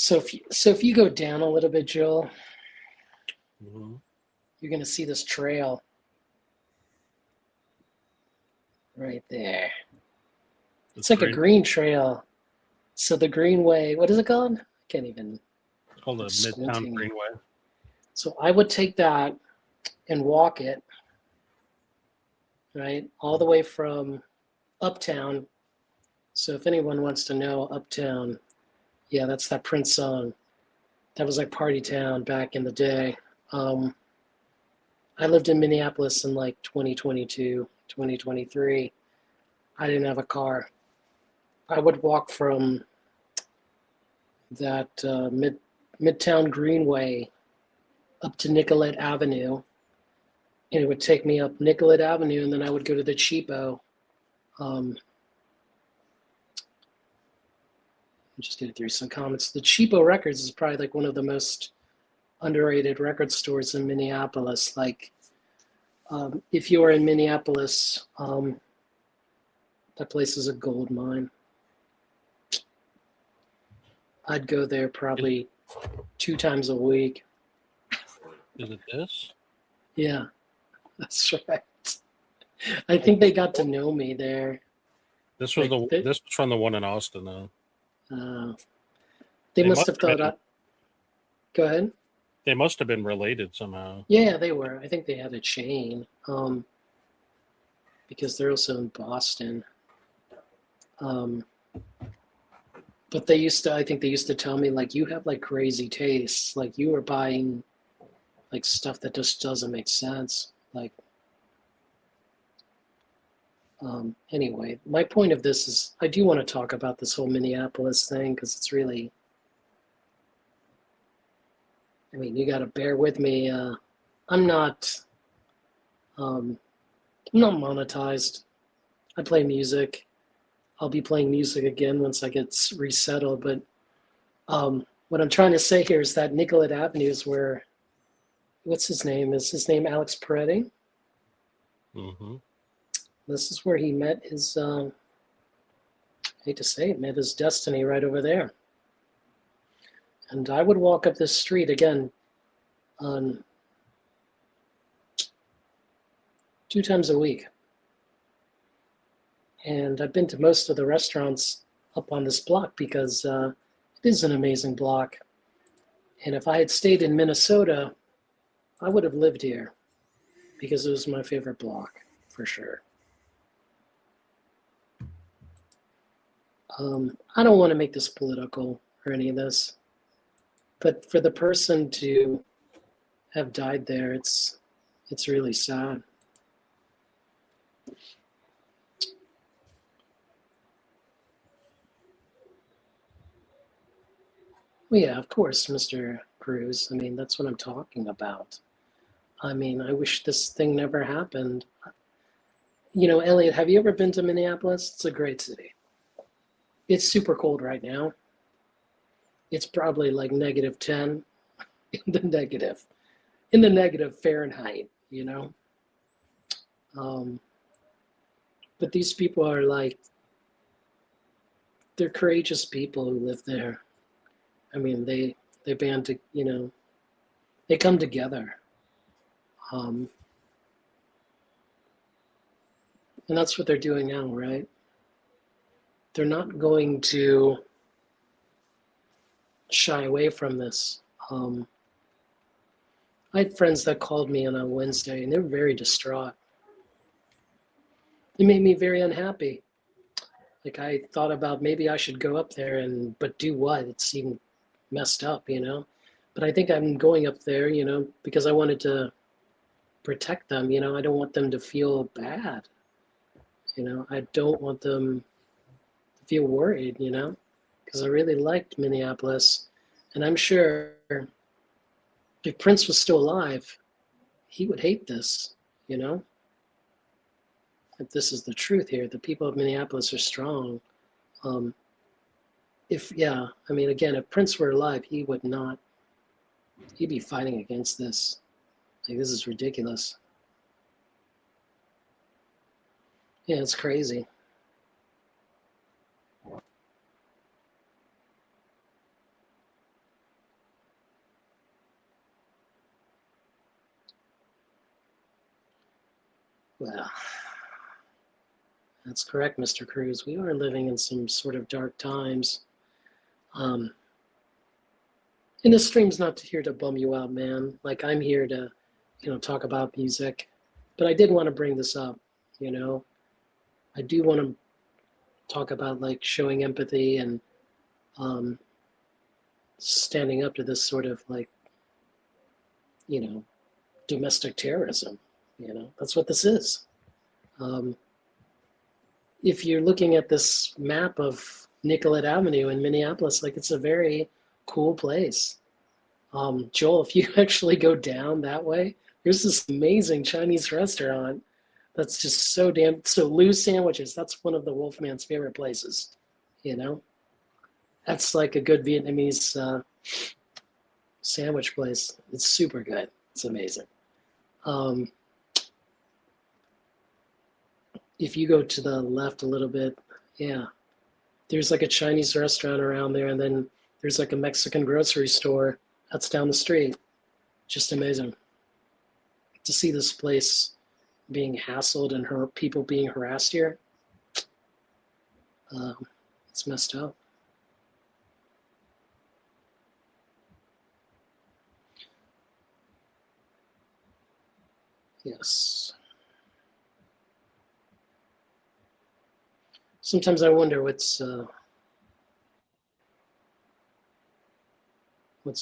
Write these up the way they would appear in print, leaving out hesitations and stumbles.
So if you go down a little bit, Joel, Mm-hmm. you're going to see this trail right there. It's like a green trail. So the Greenway, what is it called? I can't even. It's called the Midtown Greenway. So I would take that and walk it, right, all the way from Uptown. So if anyone wants to know Uptown, yeah, that's that Prince song. That was like Party Town back in the day. I lived in Minneapolis in like 2022, 2023. I didn't have a car. I would walk from that Midtown Greenway up to Nicollet Avenue, and it would take me up Nicollet Avenue, and then I would go to the Cheapo. I'm just getting through some comments. The Cheapo Records is probably like one of the most underrated record stores in Minneapolis. Like, if you are in Minneapolis, that place is a gold mine. I'd go there probably 2 times a week. Is it this? Yeah, that's right. I think they got to know me there. This was this was from the one in Austin, though. They must have thought. Go ahead. They must have been related somehow. Yeah, they were. I think they had a chain, because they're also in Boston. But they used to. I think they used to tell me, like, you have like crazy tastes. Like, you are buying like stuff that just doesn't make sense. Like, anyway, my point of this is I do want to talk about this whole Minneapolis thing because it's really. I mean, you got to bear with me. I'm not monetized. I play music. I'll be playing music again once I get resettled. But what I'm trying to say here is that Nicollet Avenue is where, what's his name? Is his name Alex Peretti? Mm-hmm. This is where he met his, I hate to say it, met his destiny right over there. And I would walk up this street again 2 times a week. And I've been to most of the restaurants up on this block because it is an amazing block. And if I had stayed in Minnesota, I would have lived here because it was my favorite block, for sure. I don't want to make this political or any of this, but for the person to have died there, it's really sad. Well, yeah, of course, Mr. Cruz. I mean, that's what I'm talking about. I mean, I wish this thing never happened. You know, Elliot, have you ever been to Minneapolis? It's a great city. It's super cold right now. It's probably like -10 in the negative Fahrenheit, you know? But these people are like, they're courageous people who live there. I mean, they band to, you know, they come together. And that's what they're doing now, right? They're not going to shy away from this. I had friends that called me on a Wednesday and they were very distraught. It made me very unhappy. Like, I thought about maybe I should go up there but do what? It seemed messed up, you know? But I think I'm going up there, you know, because I wanted to protect them, you know? I don't want them to feel bad. You know, I don't want them to feel worried, you know? Because I really liked Minneapolis. And I'm sure if Prince was still alive, he would hate this, you know? If this is the truth here, the people of Minneapolis are strong. I mean, again, if Prince were alive, he would not, he'd be fighting against this. Like, this is ridiculous. Yeah, it's crazy. Well, that's correct, Mr. Cruz. We are living in some sort of dark times. And the stream's not here to bum you out, man. Like, I'm here to, talk about music. But I did want to bring this up, you know. I do want to talk about, like, showing empathy and standing up to this sort of, like, domestic terrorism. That's what this is. If you're looking at this map of Nicollet Avenue in Minneapolis, like, it's a very cool place. Joel, if you actually go down that way, there's this amazing Chinese restaurant that's just so Lou's Sandwiches. That's one of the Wolfman's favorite places. That's like a good Vietnamese sandwich place. It's super good. It's amazing. If you go to the left a little bit, yeah, there's like a Chinese restaurant around there, and then there's like a Mexican grocery store that's down the street. Just amazing to see this place being hassled and people being harassed here. It's messed up. Yes. Sometimes I wonder what's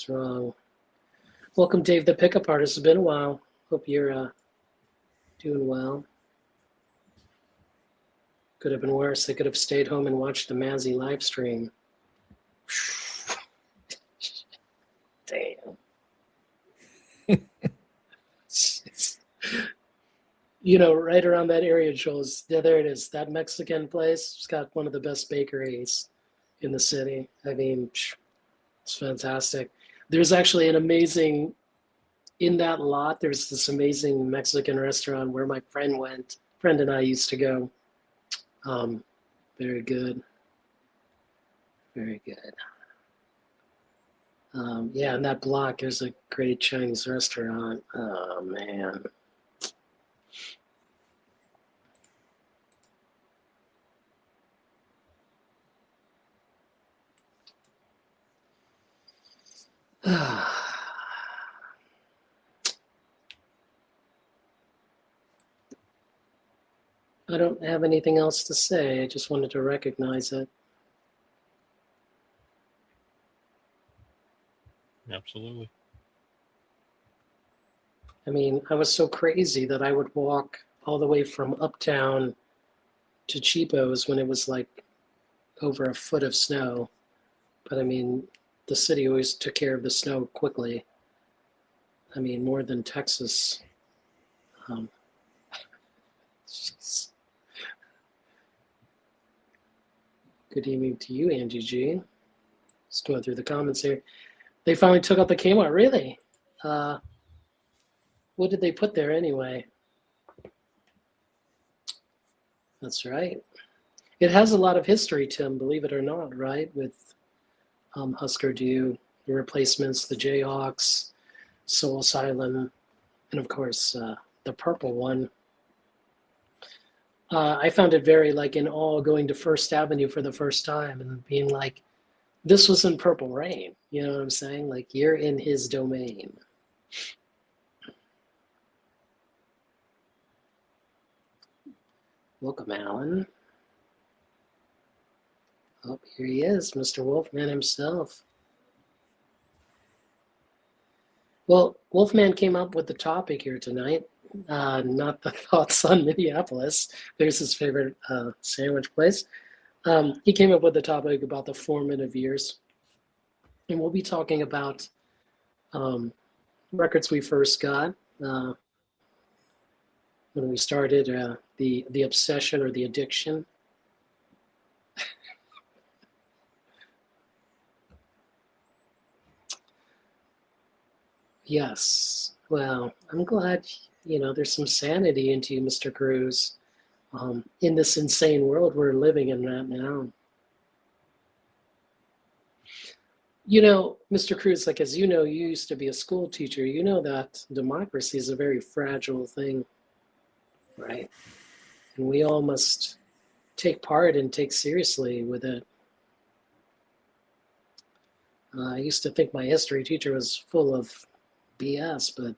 wrong. Welcome, Dave, the pickup artist. It's been a while. Hope you're doing well. Could have been worse. They could have stayed home and watched the Mazzy live stream. Damn. Right around that area, Joel, there it is. That Mexican place, it's got one of the best bakeries in the city. I mean, it's fantastic. There's actually in that lot, there's this amazing Mexican restaurant where my friend and I used to go. Very good. Very good. Yeah, in that block, there's a great Chinese restaurant. Oh, man. I don't have anything else to say. I just wanted to recognize it. Absolutely. I mean, I was so crazy that I would walk all the way from Uptown to Cheapos when it was like over a foot of snow. But I mean, the city always took care of the snow quickly. I mean, more than Texas. Good evening to you, Angie G. Just going through the comments here. They finally took out the Kmart. Really? What did they put there anyway? That's right. It has a lot of history, Tim, believe it or not, right? With Husker Du, the replacements, the Jayhawks, Soul Asylum, and of course, the purple one. I found it very like in awe going to First Avenue for the first time and being like, this was in Purple Rain. You know what I'm saying? Like, you're in his domain. Welcome, Alan. Oh, here he is, Mr. Wolfman himself. Well, Wolfman came up with the topic here tonight, not the thoughts on Minneapolis. There's his favorite sandwich place. He came up with the topic about the formative years. And we'll be talking about records we first got when we started, the obsession or the addiction. Yes. Well, I'm glad, there's some sanity into you, Mr. Cruz, in this insane world we're living in right now. Mr. Cruz, like, as you know, you used to be a school teacher. You know that democracy is a very fragile thing. right? And we all must take part and take seriously with it. I used to think my history teacher was full of BS, but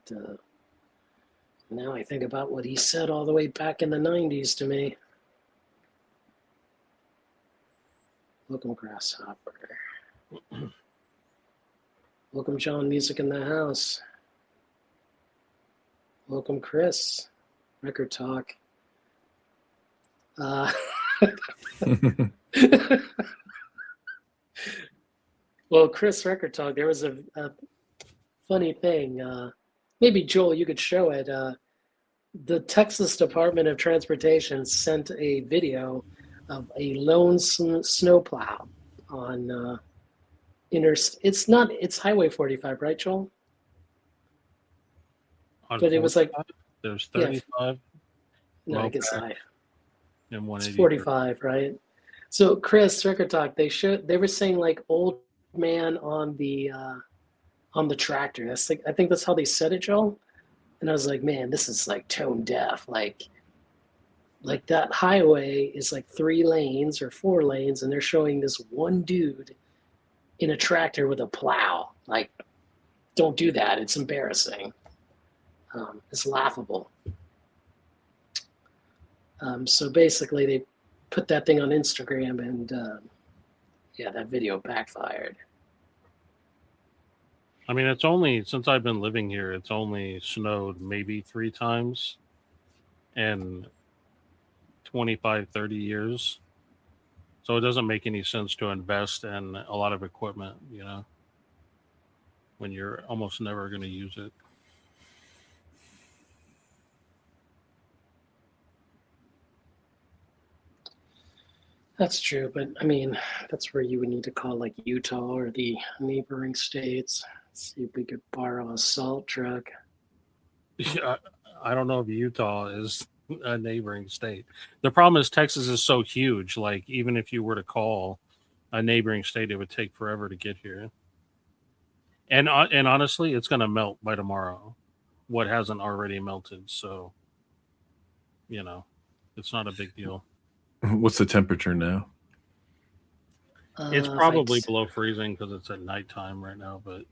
now I think about what he said all the way back in the 90s to me. Welcome, Grasshopper. Welcome, John Music in the House. Welcome, Chris. Record Talk. Well, Chris, Record Talk, there was a funny thing. Maybe, Joel, you could show it. The Texas Department of Transportation sent a video of a lone snowplow on it's Highway 45, right, Joel? On But it was like, there's 35. No, I guess and it's 180. 45, right? So Chris, Record Talk, they were saying like old man on the tractor. I think that's how they said it, Joel. And I was like, man, this is like tone deaf. Like that highway is like 3 lanes or 4 lanes, and they're showing this one dude in a tractor with a plow. Like, don't do that. It's embarrassing. It's laughable. So basically, they put that thing on Instagram, and that video backfired. I mean, it's only since I've been living here, it's only snowed maybe 3 times in 25, 30 years. So it doesn't make any sense to invest in a lot of equipment, when you're almost never going to use it. That's true, but I mean, that's where you would need to call like Utah or the neighboring states. See if we could borrow a salt truck. Yeah, I don't know if Utah is a neighboring state. The problem is Texas is so huge. Like, even if you were to call a neighboring state, it would take forever to get here. And honestly, it's going to melt by tomorrow. What hasn't already melted, so it's not a big deal. What's the temperature now? It's probably below freezing because it's at nighttime right now, but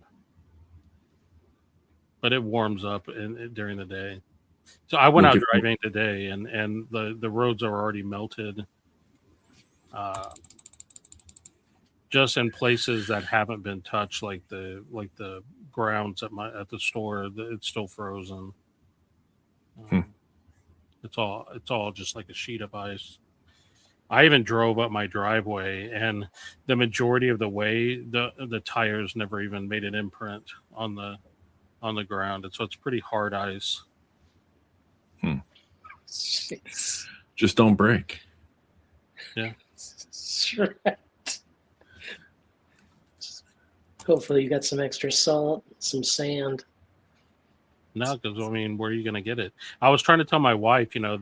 it warms up during the day. So I went out driving today, and the roads are already melted. Just in places that haven't been touched, like the grounds at the store, it's still frozen. It's all just like a sheet of ice. I even drove up my driveway, and the majority of the way, the tires never even made an imprint on the ground, and so it's pretty hard ice. Jeez. Just don't break. Yeah. Sure. Hopefully you got some extra salt, some sand. No, because I mean, where are you going to get it? I was trying to tell my wife, I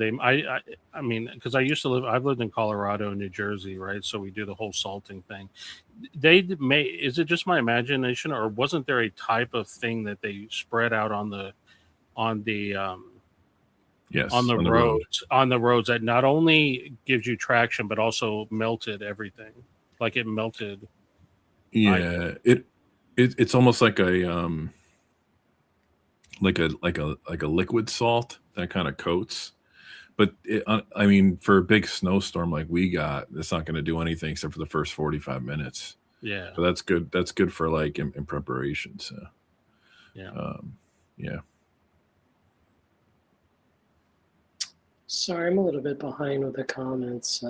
mean, because I've lived in Colorado and New Jersey, right? So we do the whole salting thing. Is it just my imagination, or wasn't there a type of thing that they spread out on the roads that not only gives you traction but also melted everything, like it melted. Yeah, it's almost like a like a liquid salt that kind of coats. But I mean, for a big snowstorm like we got, it's not going to do anything except for the first 45 minutes. Yeah. So that's good. That's good for like in preparation. So yeah. Yeah. Sorry, I'm a little bit behind with the comments.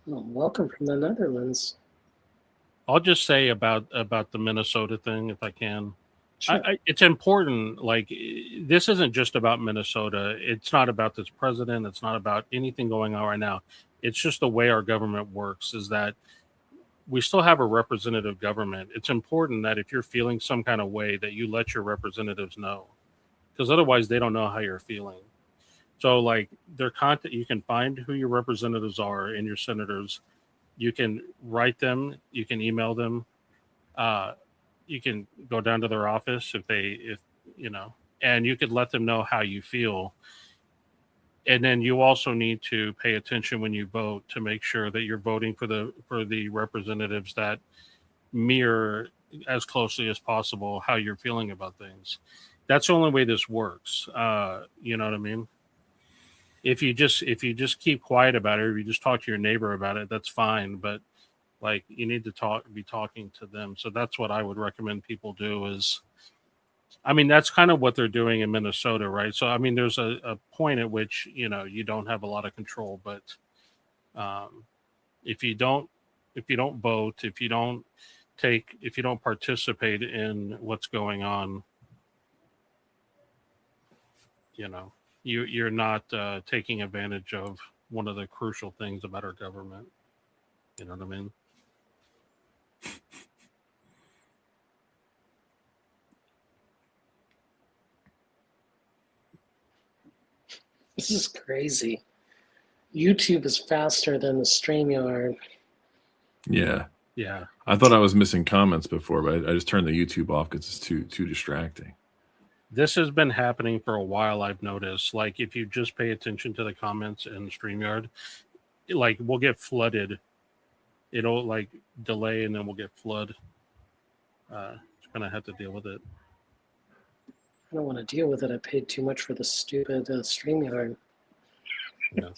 Welcome from the Netherlands. I'll just say about the Minnesota thing, if I can. Sure. It's important. Like, this isn't just about Minnesota. It's not about this president. It's not about anything going on right now. It's just the way our government works, is that we still have a representative government. It's important that if you're feeling some kind of way, that you let your representatives know, because otherwise they don't know how you're feeling. So, like, their content, you can find who your representatives are and your senators. You can write them. You can email them. You can go down to their office and you could let them know how you feel. And then you also need to pay attention when you vote to make sure that you're voting for the representatives that mirror as closely as possible how you're feeling about things. That's the only way this works. You know what I mean? If you just keep quiet about it, or if you just talk to your neighbor about it, that's fine. But like, you need to be talking to them. So that's what I would recommend people do is, I mean, that's kind of what they're doing in Minnesota, right? So, I mean, there's a point at which, you know, you don't have a lot of control, but if you don't vote, if you don't participate in what's going on, you know, you're not taking advantage of one of the crucial things about our government. You know what I mean? This is crazy. YouTube is faster than the StreamYard. Yeah. Yeah. I thought I was missing comments before, but I just turned the YouTube off because it's too distracting. This has been happening for a while, I've noticed. Like, if you just pay attention to the comments in StreamYard, like, we'll get flooded. It'll, like, delay, and then we'll get flood. Just gonna have to deal with it. I don't want to deal with it. I paid too much for the stupid StreamYard. Yeah.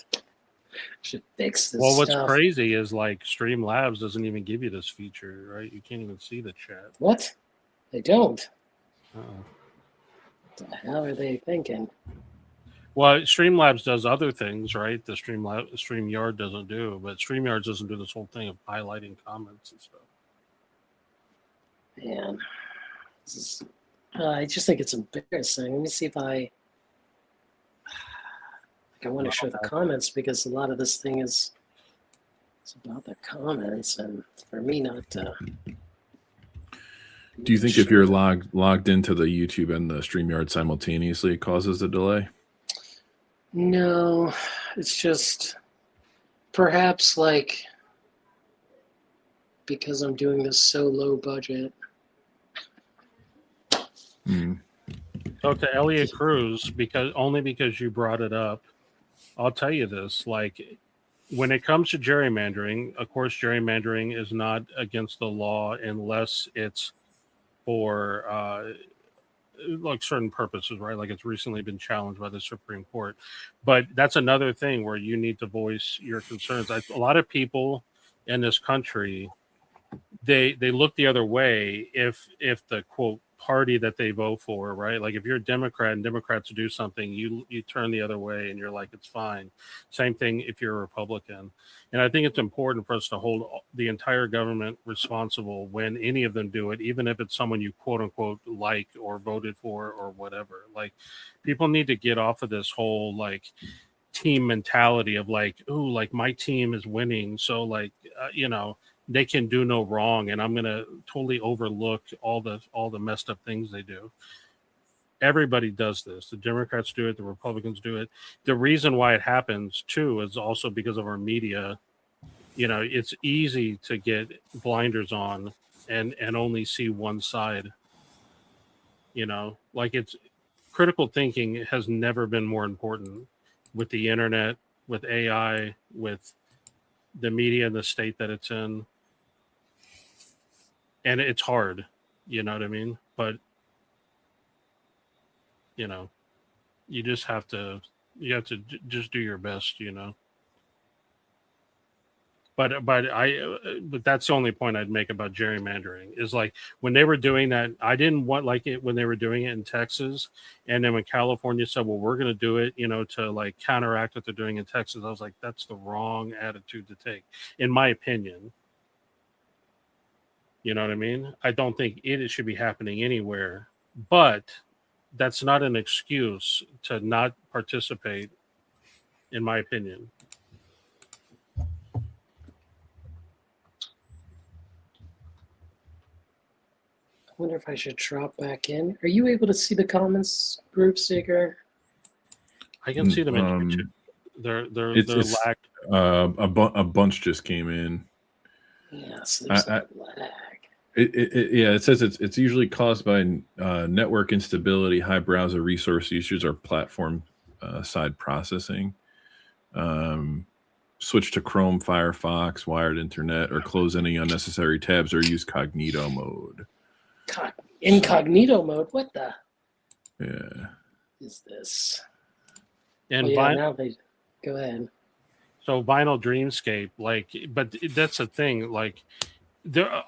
Should fix this Well, what's stuff. crazy is, like, Streamlabs doesn't even give you this feature, right? You can't even see the chat. What? They don't. Uh-oh. What the hell are they thinking? Well, Streamlabs does other things, right? The StreamYard doesn't do, but StreamYard doesn't do this whole thing of highlighting comments and stuff. Man, this is. I just think it's embarrassing. Let me see if I want to show the comments, because a lot of this thing is it's about the comments, and for me not to. Do you think if you're logged into the YouTube and the StreamYard simultaneously, it causes a delay? No, it's just perhaps like because I'm doing this so low budget. So to Elliot Cruz, because you brought it up, I'll tell you this: like, when it comes to gerrymandering, of course, gerrymandering is not against the law unless it's for like certain purposes, right? Like, it's recently been challenged by the Supreme Court. But that's another thing where you need to voice your concerns. A lot of people in this country, they look the other way if the quote party that they vote for, right? Like, if you're a Democrat and Democrats do something, you turn the other way and you're like, it's fine. Same thing if you're a Republican. And I think it's important for us to hold the entire government responsible when any of them do it, even if it's someone you quote unquote like or voted for or whatever. Like, people need to get off of this whole like team mentality of like, ooh, like my team is winning, so like you know, they can do no wrong, and I'm gonna totally overlook all the messed up things they do. Everybody does this. The Democrats do it. The Republicans do it. The reason why it happens too is also because of our media. You know, it's easy to get blinders on and only see one side. You know, like, it's critical thinking has never been more important with the internet, with AI, with the media and the state that it's in. And it's hard, you know what I mean? But, you know, you just have to just do your best, you know. But that's the only point I'd make about gerrymandering is like, when they were doing that, I didn't want like it when they were doing it in Texas. And then when California said, well, we're going to do it, you know, to like counteract what they're doing in Texas, I was like, that's the wrong attitude to take, in my opinion. You know what I mean? I don't think it should be happening anywhere, but that's not an excuse to not participate, in my opinion. I wonder if I should drop back in. Are you able to see the comments, Group Seeker? I can see them in YouTube. They're lagged. A bunch just came in. Yeah, so there's a lag. It says it's usually caused by network instability, high browser resource usage, or platform side processing. Switch to Chrome, Firefox, wired internet, or close any unnecessary tabs, or use cognito mode. Incognito mode? What the is this? And now they go ahead. So Vinyl Dreamscape, like, but that's the thing. Like,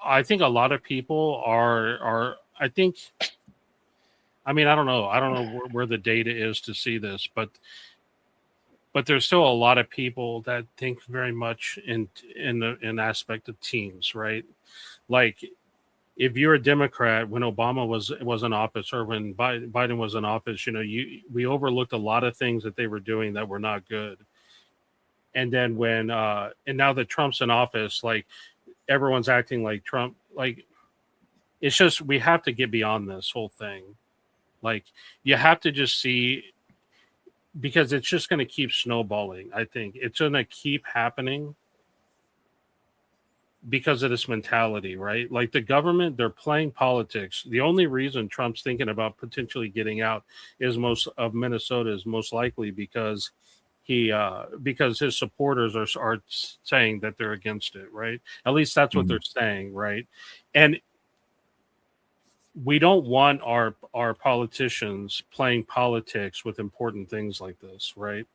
I think a lot of people are. I think. I mean, I don't know where the data is to see this, but there's still a lot of people that think very much in aspect of teams, right? Like, if you're a Democrat when Obama was in office, or when Biden was in office, we overlooked a lot of things that they were doing that were not good. And then and now that Trump's in office, like, everyone's acting like Trump. Like, it's just, we have to get beyond this whole thing. Like, you have to just see, because it's just going to keep snowballing. I think it's going to keep happening because of this mentality, right? Like, the government, they're playing politics. The only reason Trump's thinking about potentially getting out is most of Minnesota is most likely because because his supporters are saying that they're against it, right? At least that's what they're saying, right? And we don't want our politicians playing politics with important things like this, right?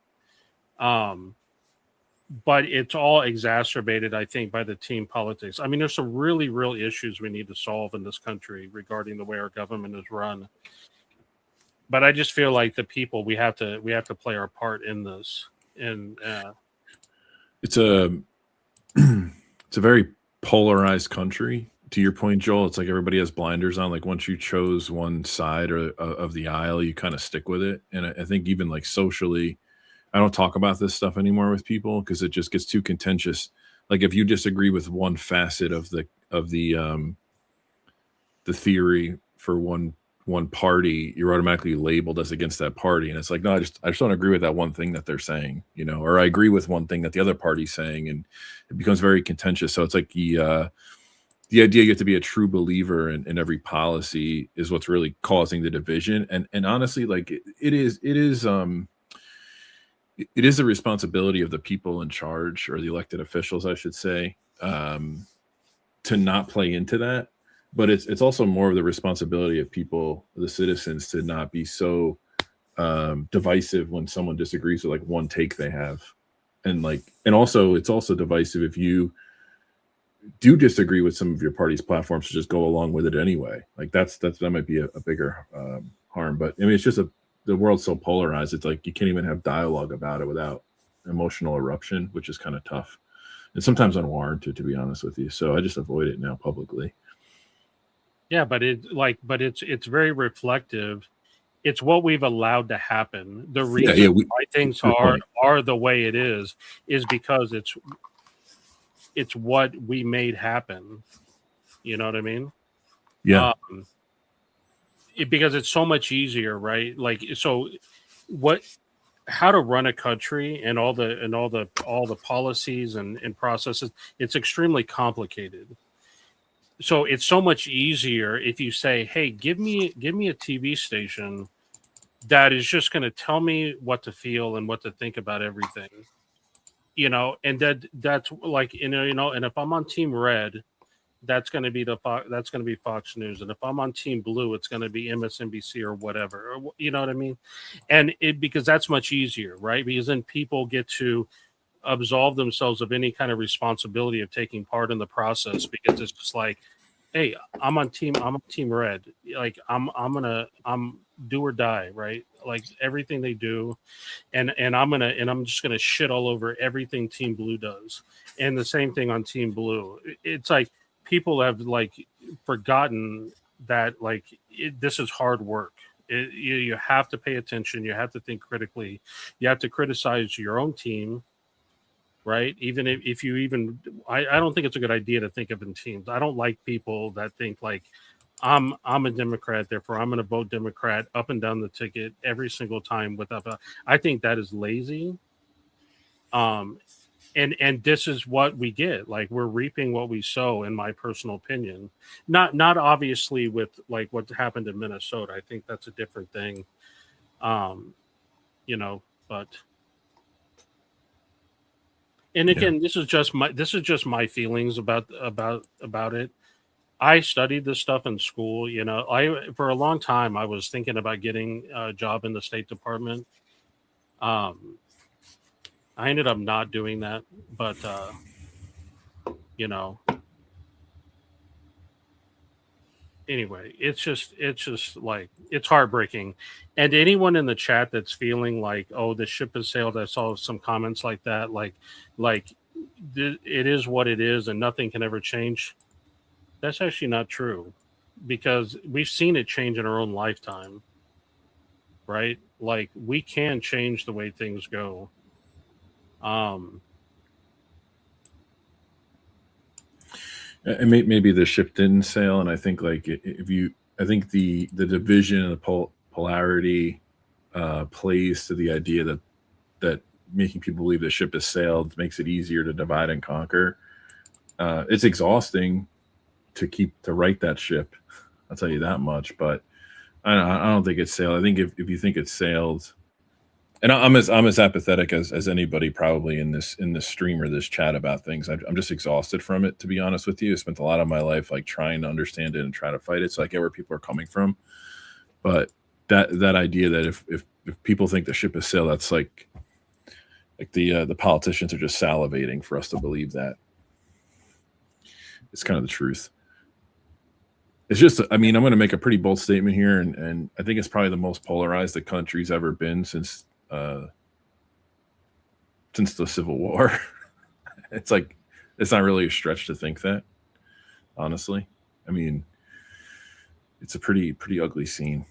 But it's all exacerbated, I think, by the team politics. I mean, there's some really real issues we need to solve in this country regarding the way our government is run. But I just feel like the people, we have to play our part in this. And it's a it's a very polarized country. To your point, Joel, it's like everybody has blinders on. Like, once you chose one side of the aisle, you kind of stick with it. And I think even like socially, I don't talk about this stuff anymore with people because it just gets too contentious. Like, if you disagree with one facet of the theory for one party, you're automatically labeled as against that party. And it's like, no, I just don't agree with that one thing that they're saying, or I agree with one thing that the other party's saying, and it becomes very contentious. So it's like the idea you have to be a true believer in every policy is what's really causing the division. And honestly, like, it is the responsibility of the people in charge, or the elected officials, I should say, to not play into that. But it's also more of the responsibility of people, the citizens, to not be so divisive when someone disagrees with like one take they have. And also it's also divisive if you do disagree with some of your party's platforms, to just go along with it anyway. Like, that might be a bigger harm. But I mean, it's just the world's so polarized. It's like you can't even have dialogue about it without emotional eruption, which is kind of tough and sometimes unwarranted, to be honest with you. So I just avoid it now publicly. Yeah, but it's very reflective. It's what we've allowed to happen. The reason why things are the way it is because it's what we made happen. You know what I mean? Yeah. Because it's so much easier, right? Like, so how to run a country and all the policies and processes, it's extremely complicated. So it's so much easier if you say, hey, give me a TV station that is just going to tell me what to feel and what to think about everything. And that's like, and if I'm on Team Red, that's going to be Fox News, and if I'm on Team Blue, it's going to be MSNBC or whatever. You know what I mean? And because that's much easier, right? Because then people get to absolve themselves of any kind of responsibility of taking part in the process, because it's just like, hey, I'm on Team Red. Like, I'm do or die, right? Like, everything they do, and I'm just gonna shit all over everything Team Blue does, and the same thing on Team Blue. It's like people have like forgotten that like this is hard work. You have to pay attention. You have to think critically. You have to criticize your own team, right? Even if you even, I don't think it's a good idea to think of in teams. I don't like people that think like, I'm a Democrat, therefore I'm going to vote Democrat up and down the ticket every single time without. I think that is lazy. And this is what we get. Like, we're reaping what we sow, in my personal opinion. Not obviously with like what happened in Minnesota. I think that's a different thing. you know, but. And again, this is just my feelings about it. I studied this stuff in school. You know, I for a long time I was thinking about getting a job in the State Department. Um, I ended up not doing that, but you know, anyway, it's just like it's heartbreaking. And anyone in the chat that's feeling like, oh, the ship has sailed, I saw some comments like that, like it is what it is, and nothing can ever change. That's actually not true, because we've seen it change in our own lifetime, right? Like we can change the way things go. Um, And maybe the ship didn't sail, and I think like I think the division and the polarity plays to the idea that making people believe the ship has sailed makes it easier to divide and conquer. It's exhausting to right that ship. I'll tell you that much. But I don't think it's sailed. I think if you think it's sailed, and I'm as apathetic as anybody probably in this stream or this chat about things. I'm just exhausted from it, to be honest with you. I spent a lot of my life like trying to understand it and try to fight it, so I get where people are coming from. But that idea that if people think the ship is sailed, that's like the politicians are just salivating for us to believe that. It's kind of the truth. It's just, I mean, I'm going to make a pretty bold statement here, and I think it's probably the most polarized the country's ever been since the Civil War. It's like, it's not really a stretch to think that, honestly. I mean, it's a pretty ugly scene.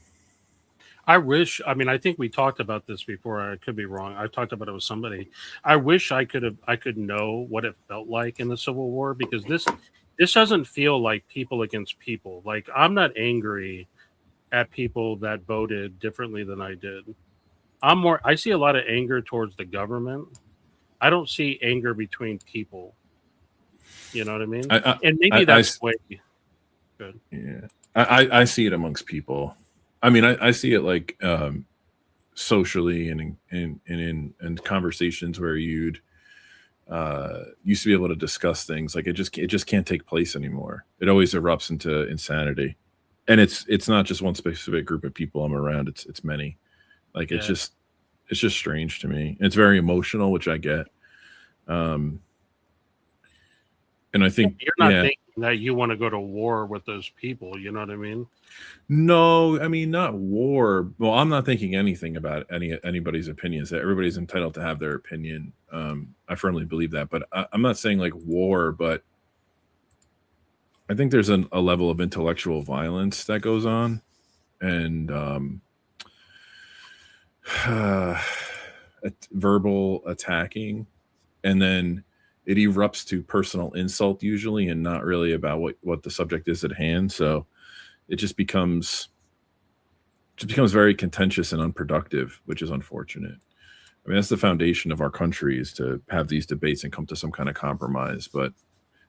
I mean, I think we talked about this before. I could be wrong. I talked about it with somebody. I wish I could know what it felt like in the Civil War, because this doesn't feel like people against people. Like, I'm not angry at people that voted differently than I did. I see a lot of anger towards the government. I don't see anger between people. You know what I mean? And maybe that's way good. Yeah. I see it amongst people. I mean, I see it like socially and in conversations where you'd used to be able to discuss things. Like it just can't take place anymore. It always erupts into insanity, and it's not just one specific group of people I'm around. It's many. Like it's just strange to me. It's very emotional, which I get. And I think you're not thinking that you want to go to war with those people. You know what I mean? No, I mean, not war. Well, I'm not thinking anything about anybody's opinions. That everybody's entitled to have their opinion. I firmly believe that, but I'm not saying like war. But I think there's a level of intellectual violence that goes on, and verbal attacking, and then it erupts to personal insult usually, and not really about what the subject is at hand. So it just becomes very contentious and unproductive, which is unfortunate. I mean, that's the foundation of our country, is to have these debates and come to some kind of compromise, but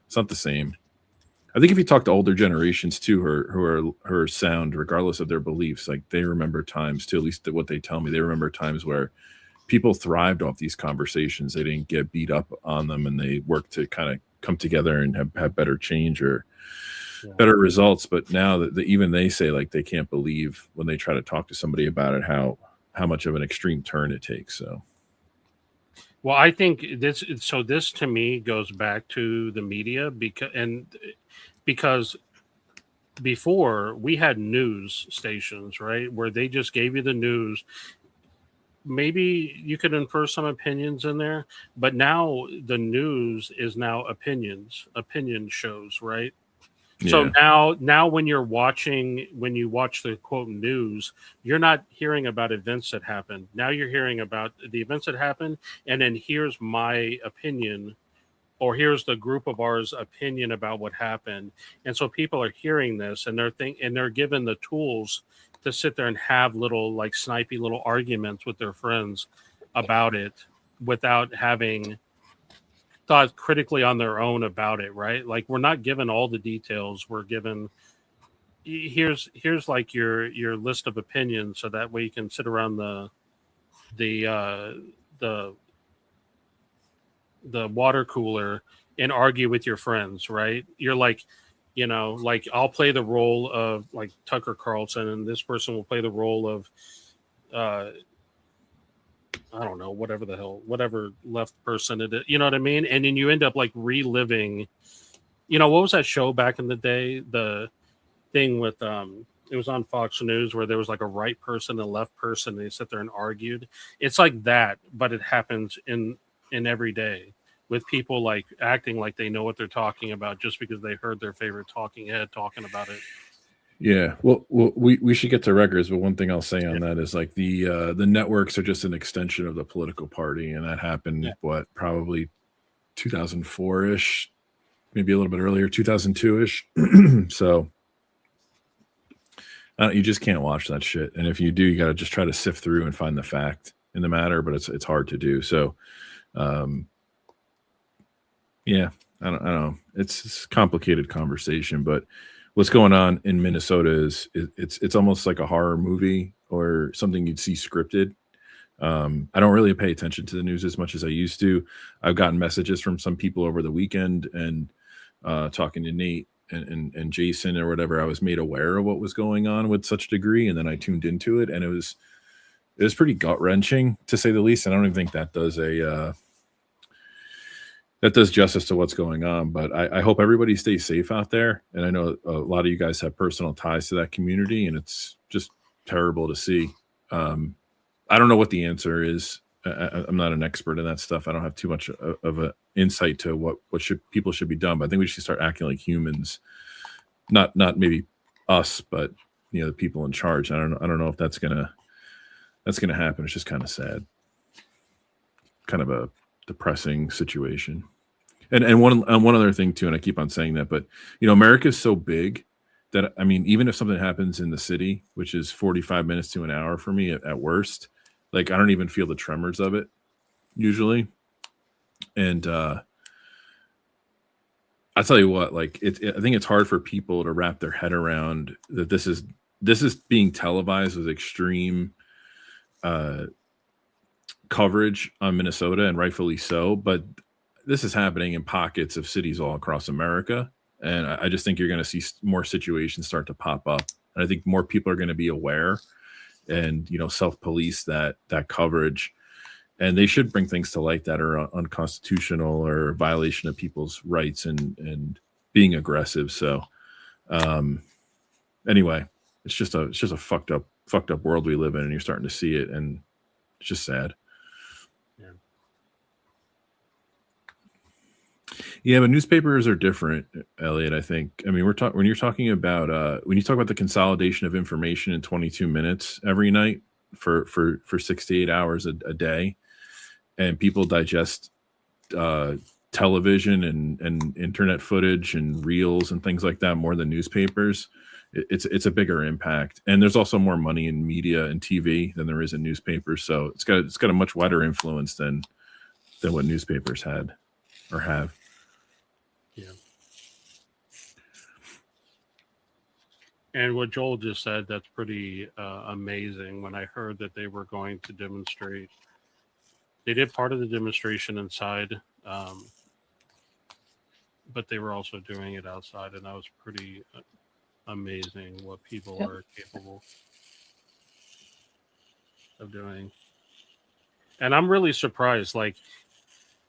it's not the same. I think if you talk to older generations too, who are sound, regardless of their beliefs, like they remember times too, at least what they tell me, they remember times where people thrived off these conversations. They didn't get beat up on them, and they worked to kind of come together and have better change or better results. But now that even they say like they can't believe when they try to talk to somebody about it, how much of an extreme turn it takes. So, well, I think this to me goes back to the media, because before we had news stations, right, where they just gave you the news. Maybe you could infer some opinions in there, but now the news is now opinion shows, right? Yeah. So now when you watch the quote news, you're not hearing about events that happened. Now you're hearing about the events that happened, and then here's my opinion, or here's the group of ours opinion about what happened. And so people are hearing this, and they're given the tools to sit there and have little like snipey little arguments with their friends about it without having thought critically on their own about it, right? Like we're not given all the details. We're given here's like your list of opinions, so that way you can sit around the the water cooler and argue with your friends, right? You're like, like I'll play the role of like Tucker Carlson, and this person will play the role of, I don't know, whatever left person it is. You know what I mean? And then you end up like reliving. What was that show back in the day? The thing with it was on Fox News where there was like a right person and a left person. And they sit there and argued. It's like that, but it happens in every day with people like acting like they know what they're talking about just because they heard their favorite talking head talking about it. Yeah, well, we should get to records, but one thing I'll say on that is like the networks are just an extension of the political party, and that happened probably 2004-ish, maybe a little bit earlier, 2002-ish. So you just can't watch that shit, and if you do, you got to just try to sift through and find the fact in the matter, but it's hard to do. So, yeah, I don't know. It's a complicated conversation, but what's going on in Minnesota is it's almost like a horror movie or something you'd see scripted. I don't really pay attention to the news as much as I used to. I've gotten messages from some people over the weekend, and talking to Nate and Jason or whatever, I was made aware of what was going on with such degree, and then I tuned into it, and it was pretty gut wrenching to say the least. And I don't even think that does that does justice to what's going on, but I hope everybody stays safe out there. And I know a lot of you guys have personal ties to that community, and it's just terrible to see. I don't know what the answer is. I'm not an expert in that stuff. I don't have too much of an insight to what people should be done, but I think we should start acting like humans, not maybe us, but the people in charge. I don't know if that's gonna happen. It's just kind of sad, kind of a depressing situation. And one other thing too, and I keep on saying that, but America is so big that, I mean, even if something happens in the city, which is 45 minutes to an hour for me at worst, like I don't even feel the tremors of it usually. And I tell you what, like I think it's hard for people to wrap their head around that this is being televised with extreme coverage on Minnesota, and rightfully so, but this is happening in pockets of cities all across America, and I just think you're going to see more situations start to pop up, and I think more people are going to be aware and self-police that coverage, and they should bring things to light that are unconstitutional or violation of people's rights and being aggressive. So anyway, it's just a fucked up world we live in, and you're starting to see it, and it's just sad. Yeah, but newspapers are different, Elliot. I think. I mean, when you're talking about when you talk about the consolidation of information in 22 minutes every night for 6 to 8 hours a day, and people digest television and internet footage and reels and things like that more than newspapers. It's a bigger impact, and there's also more money in media and TV than there is in newspapers. So it's got a much wider influence than what newspapers had or have. Yeah. And what Joel just said, that's pretty amazing. When I heard that they were going to demonstrate, they did part of the demonstration inside, but they were also doing it outside, and that was pretty amazing what people are capable of doing. And I'm really surprised. Like,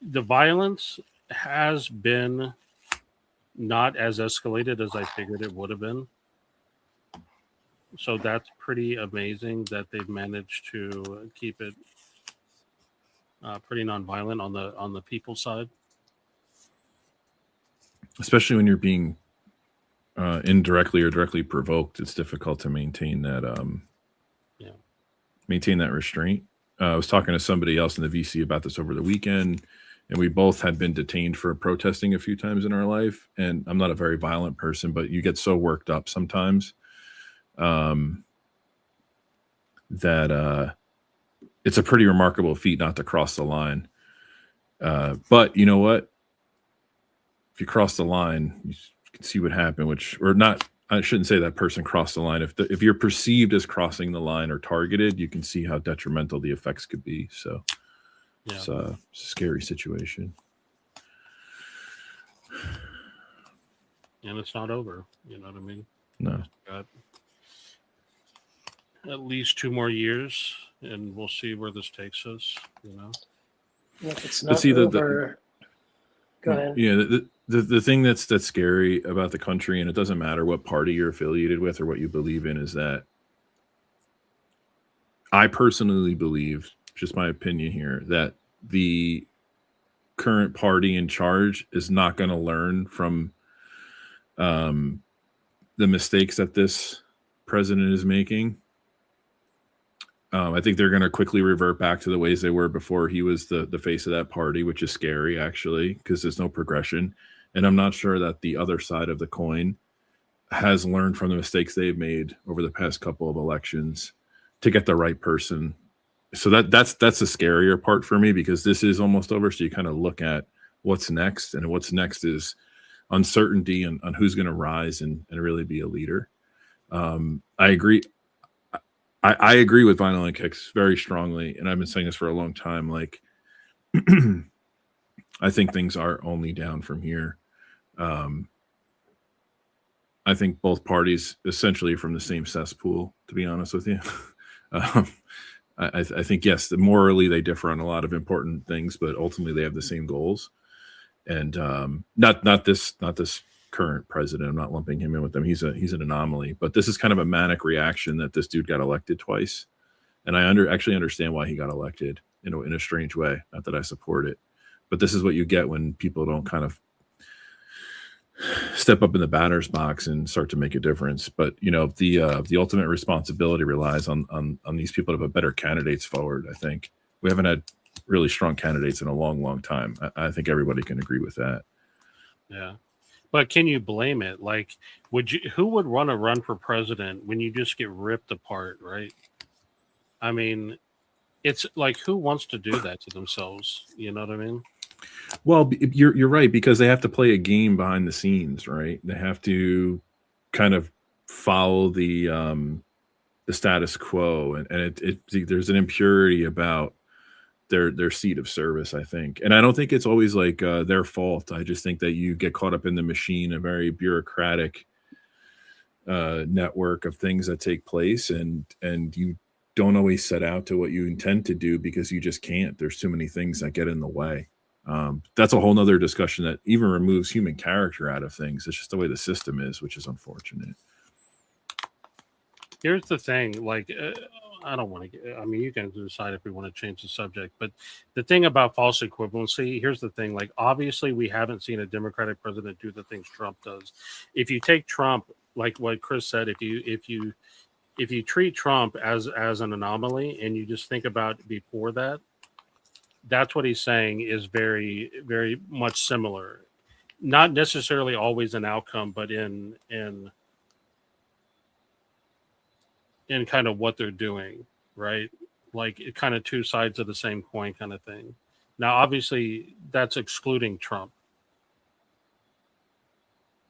the violence has been not as escalated as I figured it would have been. So that's pretty amazing that they've managed to keep it pretty nonviolent on the people side. Especially when you're being indirectly or directly provoked, it's difficult to maintain that restraint. I was talking to somebody else in the VC about this over the weekend, and we both had been detained for protesting a few times in our life. And I'm not a very violent person, but you get so worked up sometimes that it's a pretty remarkable feat not to cross the line. But you know what? If you cross the line, you can see what happened, or not I shouldn't say that person crossed the line. If you're perceived as crossing the line or targeted, you can see how detrimental the effects could be. So it's a scary situation. And it's not over. You know what I mean? No. Got at least 2 more years, and we'll see where this takes us. You know. If it's not see, over, go ahead. Yeah, the thing that's scary about the country, and it doesn't matter what party you're affiliated with or what you believe in, is that I personally believe, just my opinion here, that the current party in charge is not going to learn from the mistakes that this president is making. I think they're going to quickly revert back to the ways they were before he was the face of that party, which is scary, actually, because there's no progression. And I'm not sure that the other side of the coin has learned from the mistakes they've made over the past couple of elections to get the right person. So that's the scarier part for me, because this is almost over. So you kind of look at what's next, and what's next is uncertainty on who's going to rise and really be a leader. I agree. I agree with Vinyl and Kicks very strongly, and I've been saying this for a long time. Like, I think things are only down from here. I think both parties essentially from the same cesspool, to be honest with you. I think, yes, morally they differ on a lot of important things, but ultimately they have the same goals. And not this current president. I'm not lumping him in with them. He's an anomaly, but this is kind of a manic reaction that this dude got elected twice, and I actually understand why he got elected, in a strange way. Not that I support it, but this is what you get when people don't kind of step up in the batter's box and start to make a difference. But the ultimate responsibility relies on these people to put better candidates forward. I think we haven't had really strong candidates in a long time. I think everybody can agree with that. Yeah. But can you blame it? Like, who would want to run for president when you just get ripped apart, right? I mean, it's like, who wants to do that to themselves? You know what I mean? Well, you're right, because they have to play a game behind the scenes, right? They have to kind of follow the status quo, and there's an impurity about their seat of service, I think. And I don't think it's always like their fault. I just think that you get caught up in the machine, a very bureaucratic network of things that take place, and you don't always set out to what you intend to do, because you just can't. There's too many things that get in the way. That's a whole nother discussion that even removes human character out of things. It's just the way the system is, which is unfortunate. Here's the thing, like, I don't want to I mean, you can decide if we want to change the subject, but the thing about false equivalency, here's the thing, like, obviously we haven't seen a Democratic president do the things Trump does. If you take Trump, like what Chris said, if you treat Trump as an anomaly, and you just think about before that, that's what he's saying is very, very much similar. Not necessarily always an outcome, but in kind of what they're doing, right? Like, it kind of two sides of the same coin kind of thing. Now, obviously, that's excluding Trump.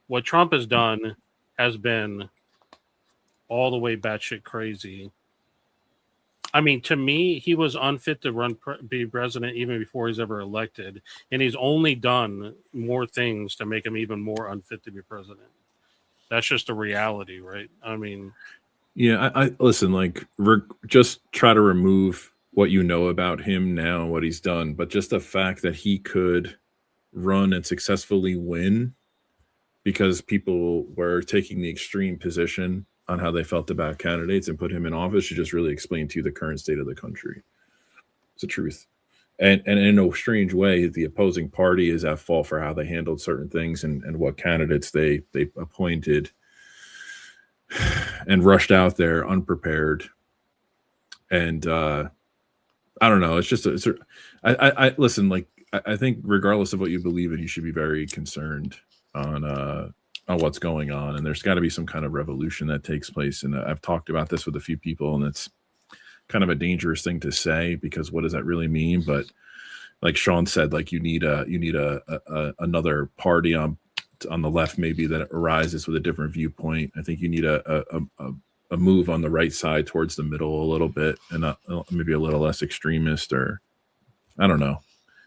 What Trump has done has been all the way batshit crazy. I mean, to me, he was unfit to be president even before he's ever elected, and he's only done more things to make him even more unfit to be president. That's just a reality, right? I mean, yeah, I listen, like, just try to remove what you know about him now, what he's done, but just the fact that he could run and successfully win because people were taking the extreme position on how they felt about candidates and put him in office should just really explain to you the current state of the country. It's the truth. And in a strange way, the opposing party is at fault for how they handled certain things and what candidates they appointed and rushed out there unprepared. And I don't know. It's just I listen, like, I think regardless of what you believe in, you should be very concerned on what's going on. And there's got to be some kind of revolution that takes place. And I've talked about this with a few people, and it's kind of a dangerous thing to say, because what does that really mean? But like Sean said, like, you need another party on on the left maybe that arises with a different viewpoint. I think you need a move on the right side towards the middle a little bit, and maybe a little less extremist, or I don't know.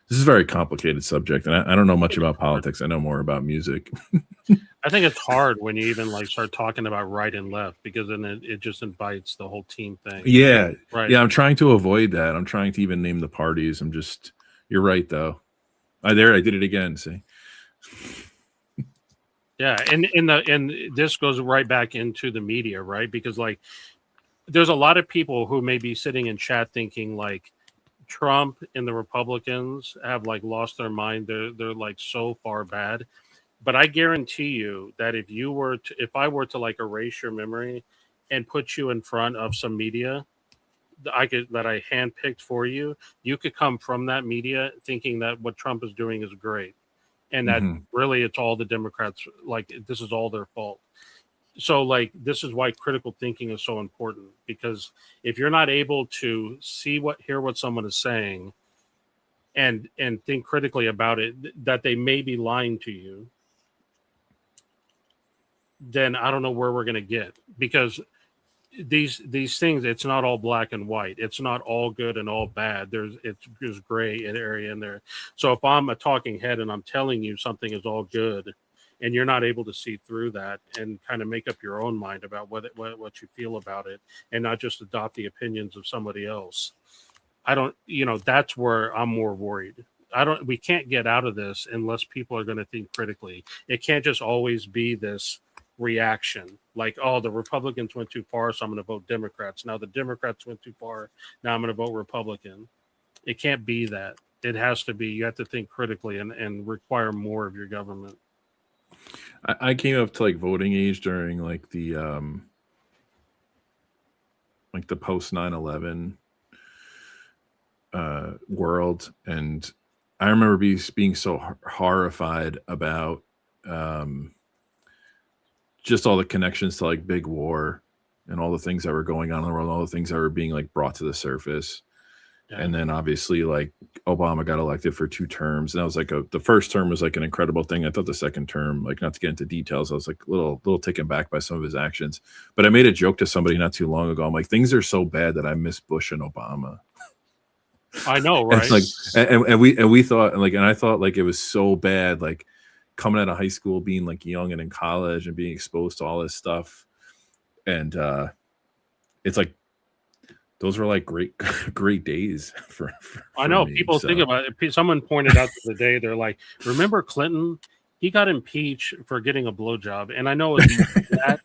This is a very complicated subject, and I don't know much about politics. I know more about music. I think it's hard when you even like start talking about right and left, because then it just invites the whole team thing. Yeah. Right. Yeah. I'm trying to avoid that. I'm trying to even name the parties. You're right though. I did it again. See? Yeah. And this goes right back into the media, right? Because like, there's a lot of people who may be sitting in chat thinking like Trump and the Republicans have like lost their mind. They're like so far bad. But I guarantee you that if I were to like erase your memory and put you in front of some media that I handpicked for you, you could come from that media thinking that what Trump is doing is great, and that really it's all the Democrats, like this is all their fault. So like this is why critical thinking is so important, because if you're not able to hear what someone is saying and think critically about it, that they may be lying to you, then I don't know where we're going to get, because these things, it's not all black and white. It's not all good and all bad. There's gray area in there. So if I'm a talking head and I'm telling you something is all good, and you're not able to see through that and kind of make up your own mind about what you feel about it, and not just adopt the opinions of somebody else, that's where I'm more worried. We can't get out of this unless people are going to think critically. It can't just always be this reaction like, oh, the Republicans went too far, so I'm going to vote Democrats. Now the Democrats went too far, now I'm going to vote Republican. It can't be that. It has to be, you have to think critically and require more of your government. I came up to like voting age during like the post 9/11 world, and I remember being so horrified about just all the connections to like big war and all the things that were going on in the world, all the things that were being like brought to the surface. Yeah. And then obviously like Obama got elected for 2 terms, and that was like the first term was like an incredible thing. I thought the second term, like, not to get into details, I was like a little taken back by some of his actions. But I made a joke to somebody not too long ago. I'm like, things are so bad that I miss Bush and Obama. I know, right? And it's like, and we thought, like, and I thought like it was so bad, like coming out of high school, being like young and in college and being exposed to all this stuff. And it's like, those were like great days for I know me, people think about it. Someone pointed out the day, they're like, remember Clinton? He got impeached for getting a blowjob. And I know it was that.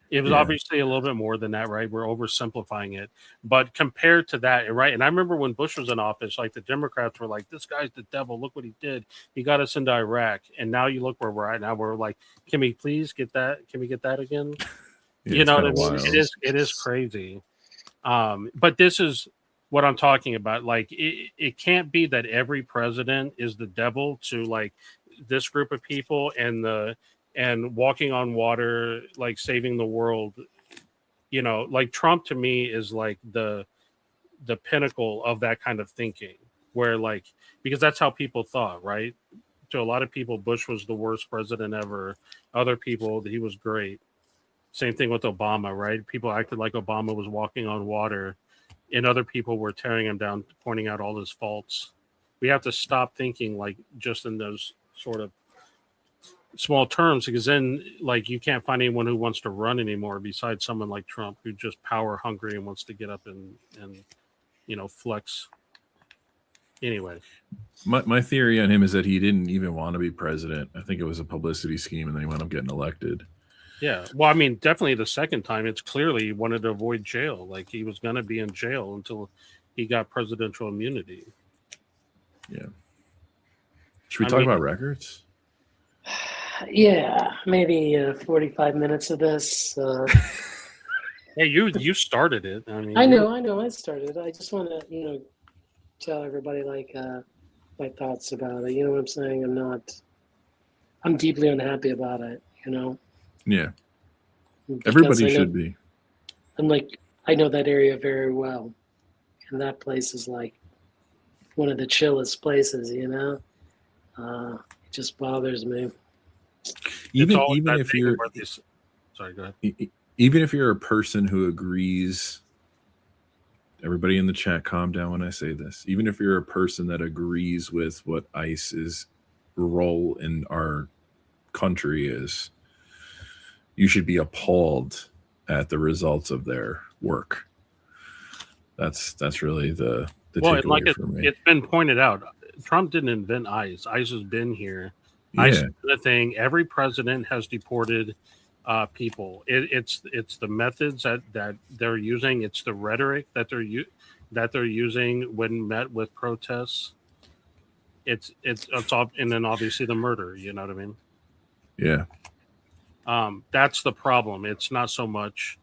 It was obviously a little bit more than that, right? We're oversimplifying it. But compared to that, right? And I remember when Bush was in office, like the Democrats were like, this guy's the devil. Look what he did. He got us into Iraq. And now you look where we're at. Now we're like, can we please get that? Can we get that again? Yeah, you know what I mean? It is crazy. But this is what I'm talking about. Like, it can't be that every president is the devil to like this group of people and walking on water, like saving the world. Like Trump to me is like the pinnacle of that kind of thinking, where like, because that's how people thought, right? To a lot of people, Bush was the worst president ever. Other people, he was great. Same thing with Obama, right? People acted like Obama was walking on water, and other people were tearing him down, pointing out all his faults. We have to stop thinking like just in those sort of small terms, because then like you can't find anyone who wants to run anymore besides someone like Trump, who's just power hungry and wants to get up and flex. Anyway, my theory on him is that he didn't even want to be president. I think it was a publicity scheme, and then he wound up getting elected. Yeah, well, I mean, definitely the second time, it's clearly he wanted to avoid jail. Like, he was going to be in jail until he got presidential immunity. Yeah. Should we talk about records? Yeah, maybe 45 minutes of this. Hey, you started it. I mean, I know, I started. I just want to, tell everybody like my thoughts about it. You know what I'm saying? I'm deeply unhappy about it. Yeah. Because everybody should be. I'm like, I know that area very well, and that place is like one of the chillest places. It just bothers me. It's always even that if thing you're where these. Sorry, go ahead. even if you're a person who agrees, everybody in the chat, calm down when I say this. Even if you're a person that agrees with what ICE's role in our country is, you should be appalled at the results of their work. That's really the Well, and takeaway for me. it's been pointed out, Trump didn't invent ICE. ICE has been here. Yeah. ICE is a thing. Every president has deported people. It's the methods that they're using. It's the rhetoric that they're using when met with protests. It's all, and then obviously the murder. You know what I mean? Yeah. That's the problem. It's not so much.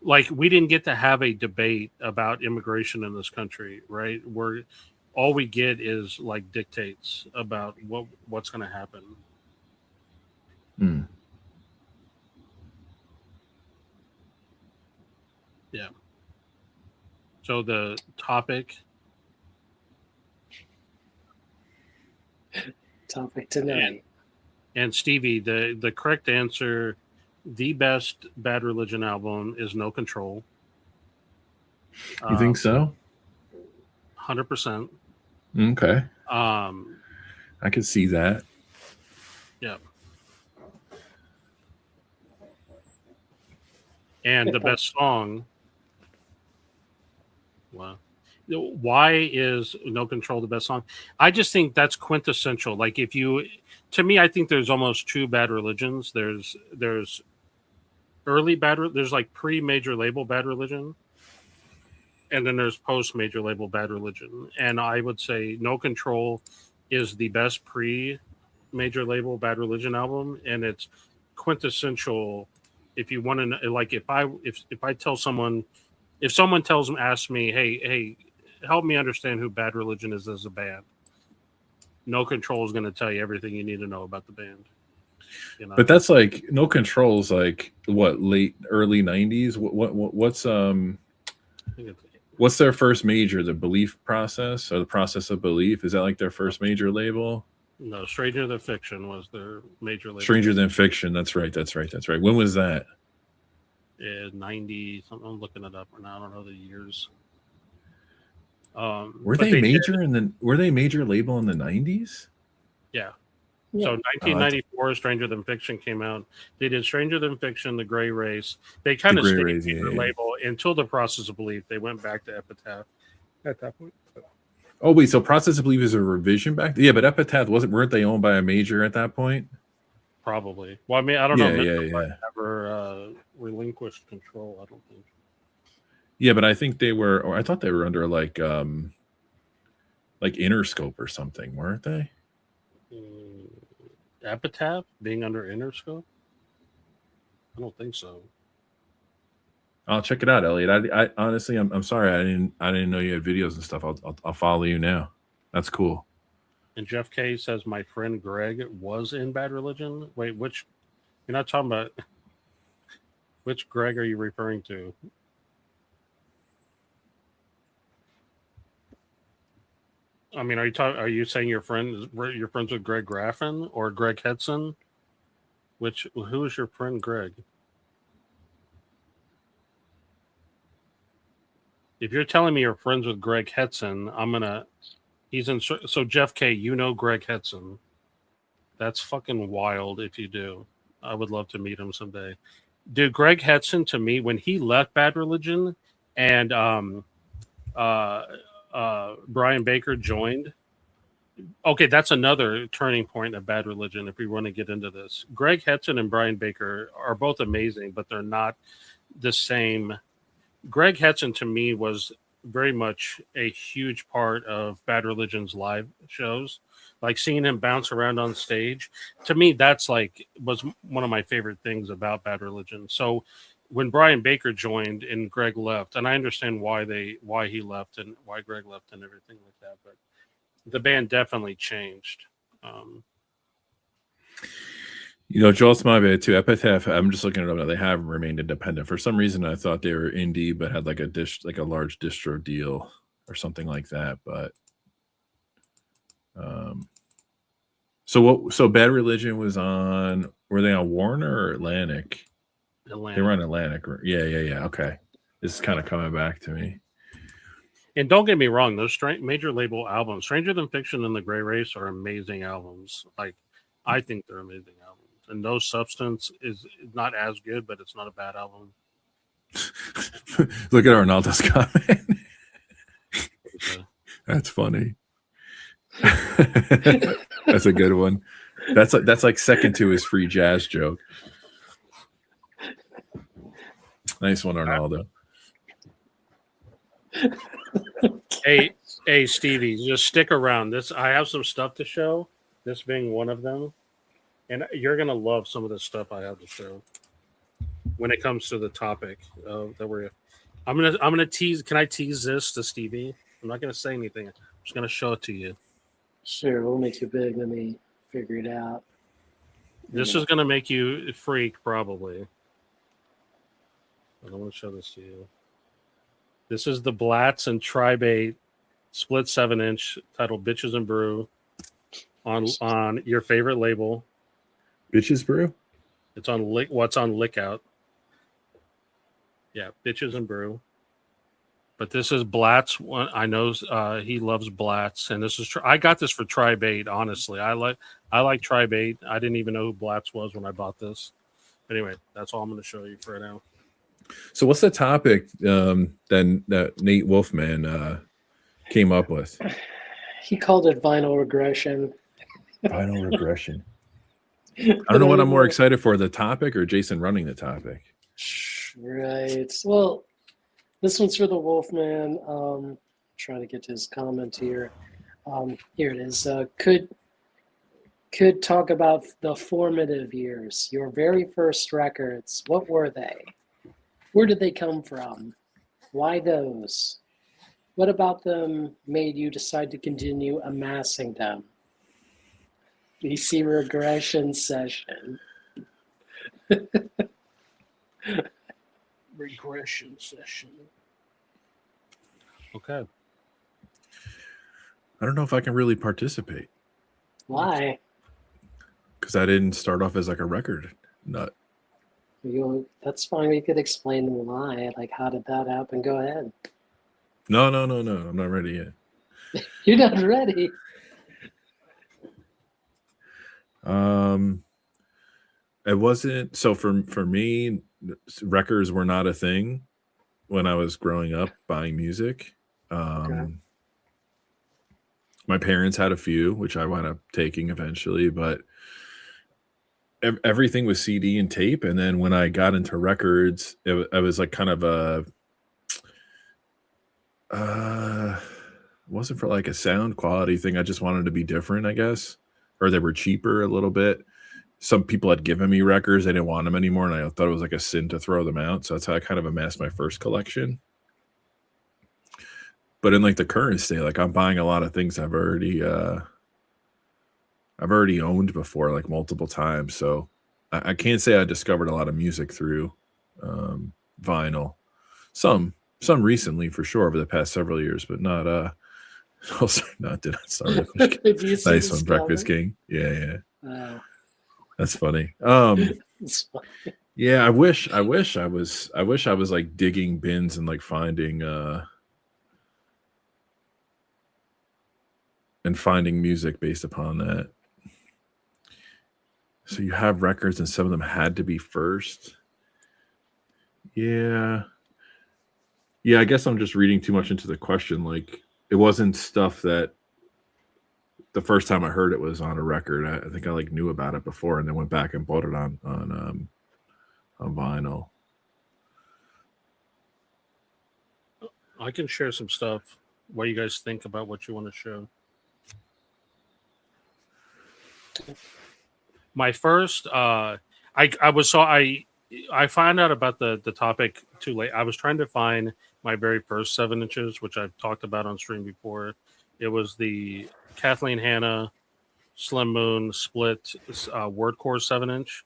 Like we didn't get to have a debate about immigration in this country, right? Where all we get is like dictates about what's going to happen. Yeah. So the topic tonight. And Stevie, the correct answer, the best Bad Religion album is No Control. You think so? 100%. Okay. I could see that. Yeah. And the best song. Wow. Why is No Control the best song? I just think that's quintessential. Like to me, I think there's almost two Bad Religions. There's early there's like pre-major label Bad Religion, and then there's post-major label Bad Religion. And I would say No Control is the best pre-major label Bad Religion album, and it's quintessential. If you want to, like, if I tell someone, if someone asks me, hey, help me understand who Bad Religion is as a band, No Control is going to tell you everything you need to know about the band. But that's like No Control is like what, early 90s? What's their first major? The Belief Process, or the Process of Belief? Is that like their first major label? No, Stranger Than Fiction was their major label. Stranger Than Fiction. That's right. When was that? 90 something. I'm looking it up right now. I don't know the years. Were they major label in the 90s? Yeah. So 1994, Stranger Than Fiction came out. They did Stranger Than Fiction, The Gray Race. They kind of stayed in the label until The Process of Belief. They went back to Epitaph at that point. Oh wait, so Process of Belief is a revision back? Yeah, but Epitaph weren't they owned by a major at that point? Probably. Well, I mean, I don't know. Yeah. Never relinquished control, I don't think. Yeah, but I think they were, or I thought they were under like Interscope or something, weren't they? Epitaph being under Interscope? I don't think so. I'll check it out, Elliot. I honestly, I'm sorry, I didn't know you had videos and stuff. I'll follow you now. That's cool. And Jeff K says my friend Greg was in Bad Religion. Wait, you're not talking about which Greg are you referring to? I mean, are you saying you're friends with Greg Graffin or Greg Hetson? Who is your friend Greg? If you're telling me you're friends with Greg Hetson, so Jeff K, you know Greg Hetson. That's fucking wild if you do. I would love to meet him someday. Dude, Greg Hetson, to me, when he left Bad Religion and Brian Baker joined. Okay, that's another turning point of Bad Religion if we want to get into this. Greg Hetson and Brian Baker are both amazing, but they're not the same. Greg Hetson, to me, was very much a huge part of Bad Religion's live shows. Like seeing him bounce around on stage, to me, was one of my favorite things about Bad Religion. So when Brian Baker joined and Greg left, and I understand why he left and why Greg left and everything like that, but the band definitely changed. Joel, it's my bad too. Epitaph, I'm just looking it up now. They have remained independent. For some reason, I thought they were indie, but had like a large distro deal or something like that. But So Bad Religion was on. Were they on Warner or Atlantic? Atlantic. They were on Atlantic. Yeah. Okay, this is kind of coming back to me. And don't get me wrong, those major label albums, Stranger Than Fiction and The Gray Race, are amazing albums. Like, I think they're amazing albums. And No Substance is not as good, but it's not a bad album. Look at Arnaldo's comment. That's funny. That's a good one. That's like second to his free jazz joke. Nice one, Arnaldo. Hey, Stevie, just stick around. I have some stuff to show. This being one of them, and you're gonna love some of the stuff I have to show when it comes to the topic that we're. I'm gonna tease. Can I tease this to Stevie? I'm not gonna say anything. I'm just gonna show it to you. Sure, we'll make you big. Let me figure it out. This is gonna make you freak, probably. I don't want to show this to you. This is the Blatz and Tri-Bait split 7-inch titled "Bitches and Brew" on your favorite label. Bitches Brew. It's on what's on Lickout. Yeah, Bitches and Brew. But this is Blatz. I know he loves Blatz, and this is. I got this for Tri-Bait. Honestly, I like Tri-Bait. I didn't even know who Blatz was when I bought this. Anyway, that's all I'm going to show you for now. So, what's the topic that Nate Wolfman came up with? He called it vinyl regression. Vinyl regression. I don't know what I'm more excited for, the topic or Jason running the topic. Right. Well, this one's for the Wolfman. Trying to get to his comment here. Here it is. Could talk about the formative years, your very first records. What were they? Where did they come from? Why those? What about them made you decide to continue amassing them? BC regression session. Regression session. Okay. I don't know if I can really participate. Why? Because I didn't start off as like a record nut. That's fine. We could explain why. Like, how did that happen? Go ahead. No. I'm not ready yet. You're not ready. It wasn't. So for me, records were not a thing when I was growing up buying music. Okay. My parents had a few, which I wound up taking eventually, but everything was CD and tape. And then when I got into records, it was like kind of wasn't for like a sound quality thing. I just wanted to be different, I guess, or they were cheaper a little bit. Some people had given me records, they didn't want them anymore, and I thought it was like a sin to throw them out. So that's how I kind of amassed my first collection. But in like the current state, like I'm buying a lot of things I've already owned before, like multiple times. So I can't say I discovered a lot of music through vinyl. Some recently for sure over the past several years, but not did not start. Nice one, Breakfast King. Yeah. Wow. That's funny. It's funny. Yeah, I wish I was like digging bins and like finding music based upon that. So you have records and some of them had to be first. Yeah, I guess I'm just reading too much into the question. Like, it wasn't stuff that the first time I heard it was on a record. I think I like knew about it before and then went back and bought it on vinyl. I can share some stuff. What do you guys think about what you want to show? My first, I found out about the topic too late. I was trying to find my very first 7 inches, which I've talked about on stream before. It was the Kathleen Hanna Slim Moon split word core 7-inch.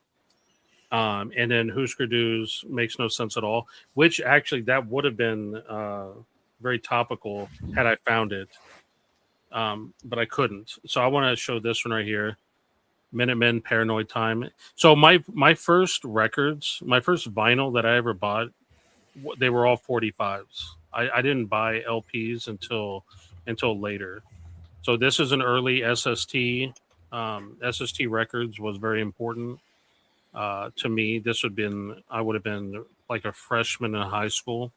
And then Husker Du's Makes No Sense at All, which actually that would have been very topical had I found it. But I couldn't. So I want to show this one right here. Minutemen, Paranoid Time. So my first records, my first vinyl that I ever bought, they were all 45s. I didn't buy LPs until later. So this is an early SST. SST Records was very important to me. I would have been like a freshman in high school.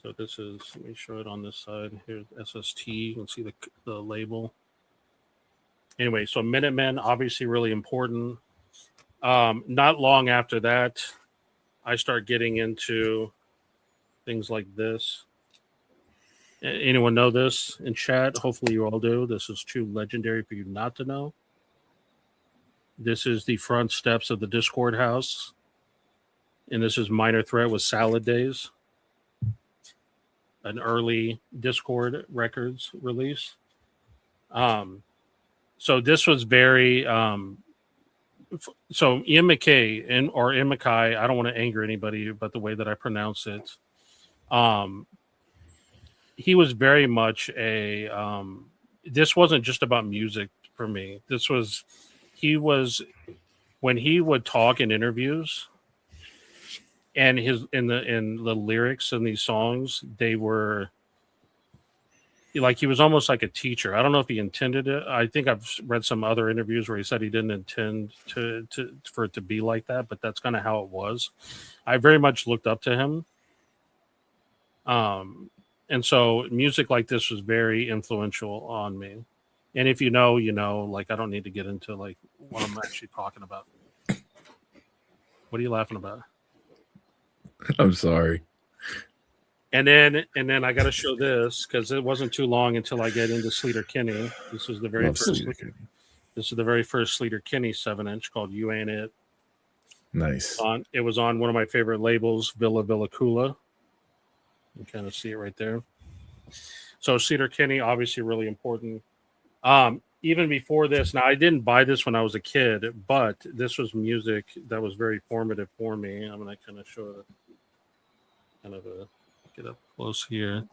So this is, let me show it on this side. Here's SST. You can see the label. Anyway, so Minutemen, obviously really important. Not long after that, I start getting into things like this. Anyone know this in chat? Hopefully you all do. This is too legendary for you not to know. This is the front steps of the Discord house. And this is Minor Threat with Salad Days, an early Discord Records release. So this was very so Ian McKay or Ian Mackay, I don't want to anger anybody but the way that I pronounce it. He was very much a this wasn't just about music for me. He was when he would talk in interviews and in the lyrics in these songs, they were like, he was almost like a teacher. I don't know if he intended it. I think I've read some other interviews where he said he didn't intend for it to be like that, but that's kind of how it was. I very much looked up to him. And so music like this was very influential on me. And if you know, you know, like, I don't need to get into like what I'm actually talking about. What are you laughing about? I'm sorry. And then I got to show this because it wasn't too long until I get into Sleater Kinney. This is the very first. This is the very first Sleater Kinney 7-inch called "You Ain't It." Nice. It was on one of my favorite labels, Villa Coola. You can kind of see it right there. So Sleater Kinney, obviously really important. Even before this, now I didn't buy this when I was a kid, but this was music that was very formative for me. I'm going to kind of show it. Kind of get up close here.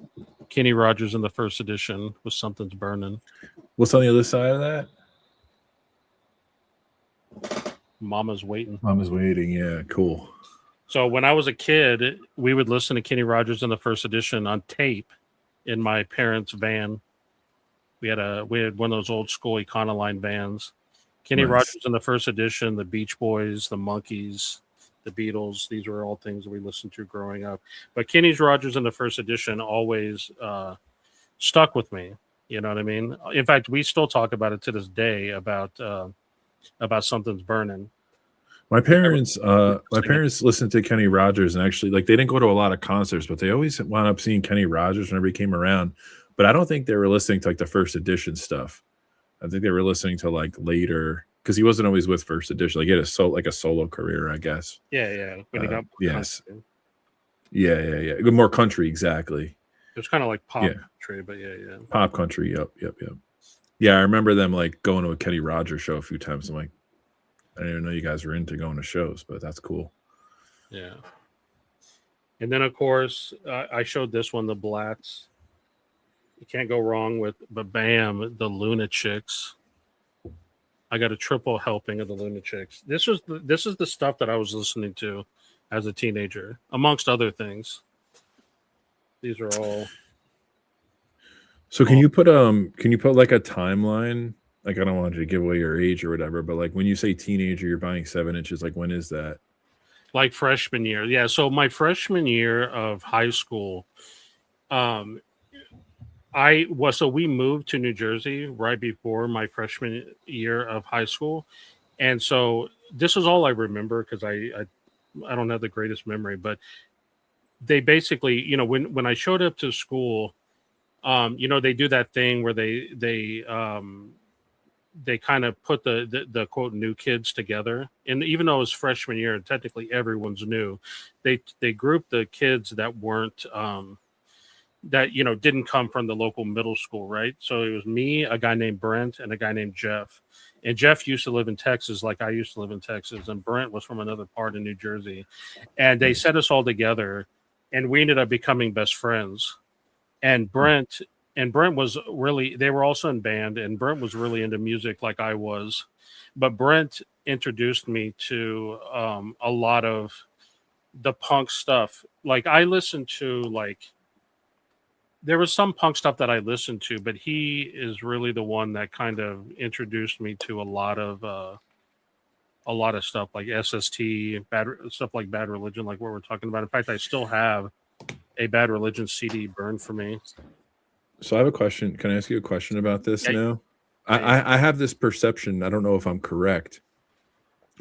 Kenny Rogers in the first edition with Something's Burning. What's on the other side of that? Mama's Waiting. Mama's Waiting. Yeah, cool. So when I was a kid, we would listen to Kenny Rogers in the first edition on tape in my parents' van. We had one of those old school Econoline vans. Kenny Rogers in the first edition, the Beach Boys, the Monkees, the Beatles. These were all things that we listened to growing up. But Kenny Rogers in the first edition always stuck with me. You know what I mean? In fact, we still talk about it to this day about Something's Burning. My parents listened to Kenny Rogers, and actually, like, they didn't go to a lot of concerts, but they always wound up seeing Kenny Rogers whenever he came around. But I don't think they were listening to like the first edition stuff. I think they were listening to like later, because he wasn't always with first edition. Like, he had a solo career, I guess. Yeah. When he got yes. Yeah. More country, exactly. It was kind of like pop country, but yeah. Pop country, yep. Yeah, I remember them like going to a Kenny Rogers show a few times. I'm like, I didn't even know you guys were into going to shows, but that's cool. Yeah. And then, of course, I showed this one, the Blacks. You can't go wrong with, but bam, the Lunatics. I got a triple helping of the Lunatics. This is the stuff that I was listening to as a teenager, amongst other things. These are all. So can you put like a timeline? Like, I don't want you to give away your age or whatever, but like, when you say teenager, you're buying 7 inches. Like, when is that? Like freshman year. Yeah. So my freshman year of high school, we moved to New Jersey right before my freshman year of high school. And so this is all I remember, because I don't have the greatest memory, but they basically, you know, when I showed up to school, you know, they do that thing where they kind of put the quote new kids together. And even though it was freshman year, technically everyone's new, they grouped the kids that weren't, that, you know, didn't come from the local middle school, right? So it was me, a guy named Brent, and a guy named Jeff. And Jeff used to live in Texas, like I used to live in Texas, and Brent was from another part of New Jersey. And they set us all together, and we ended up becoming best friends. And Brent and Brent was really, they were also in band, and Brent was really into music like I was. But Brent introduced me to a lot of the punk stuff. Like I listened to there was some punk stuff that I listened to, but he is really the one that kind of introduced me to a lot of stuff like SST, bad stuff like Bad Religion, like what we're talking about. In fact, I still have a Bad Religion CD burned for me. So I have a question. Can I ask you a question about this Yeah. now? Yeah. I have this perception. I don't know if I'm correct,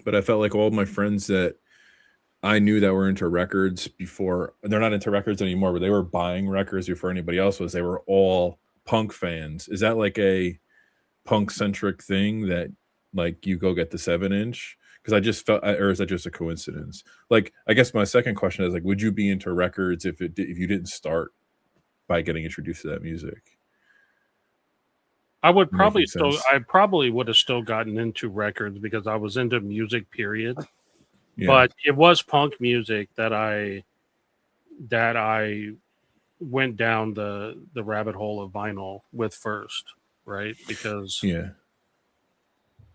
but I felt like all my friends that I knew that were into records before, they're not into records anymore, but they were buying records before anybody else was. They were all punk fans. Is that like a punk centric thing that like you go get the 7-inch? Because I just felt, or is that just a coincidence? Like, I guess my second question is like, would you be into records if you didn't start by getting introduced to that music? I would Making probably sense. I probably would have still gotten into records because I was into music, period. Yeah. But it was punk music that I went down the rabbit hole of vinyl with first, right? Because Yeah.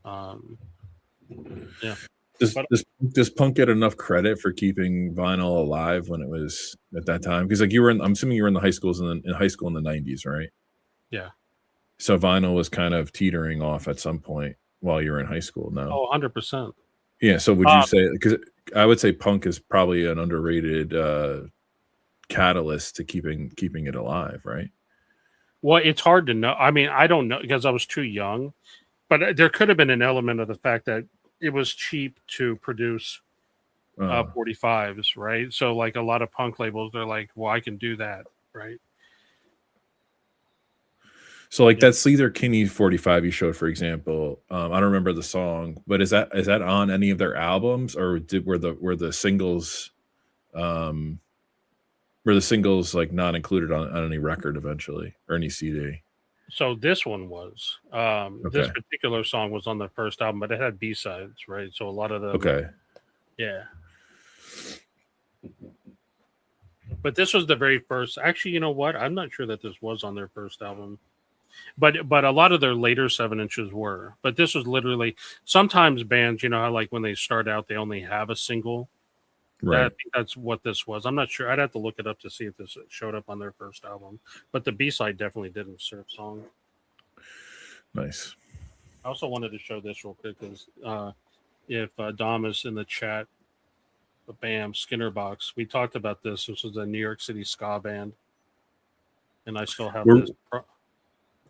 yeah. Does, But does does punk get enough credit for keeping vinyl alive when it was at that time? Because like I'm assuming you were in the high schools in high school in the 90s, right? yeah. So vinyl was kind of teetering off at some point while you were in high school. No. Oh, 100%. Yeah. So would you say, because I would say punk is probably an underrated catalyst to keeping it alive, right? Well, it's hard to know. I mean, I don't know because I was too young, but there could have been an element of the fact that it was cheap to produce 45s, right? So like a lot of punk labels, they're like, well, I can do that, right? So like that Sleater Kinney 45 you showed, for example, I don't remember the song, but is that on any of their albums, or were the singles like not included on any record eventually, or any CD? So this one was this Okay. particular song was on the first album, but it had B-sides, right? So a lot of them, Okay. yeah. But this was the very first. Actually, you know what? I'm not sure that this was on their first album, but a lot of their later 7-inches were. But this was literally, sometimes bands, you know how like when they start out they only have a single. Right. I think that's what this was. I'm not sure. I'd have to look it up to see if this showed up on their first album. But the B-side definitely did in Surf Song. Nice. I also wanted to show this real quick because if Dom is in the chat, bam, Skinner Box. We talked about this. This was a New York City ska band, and I still have this.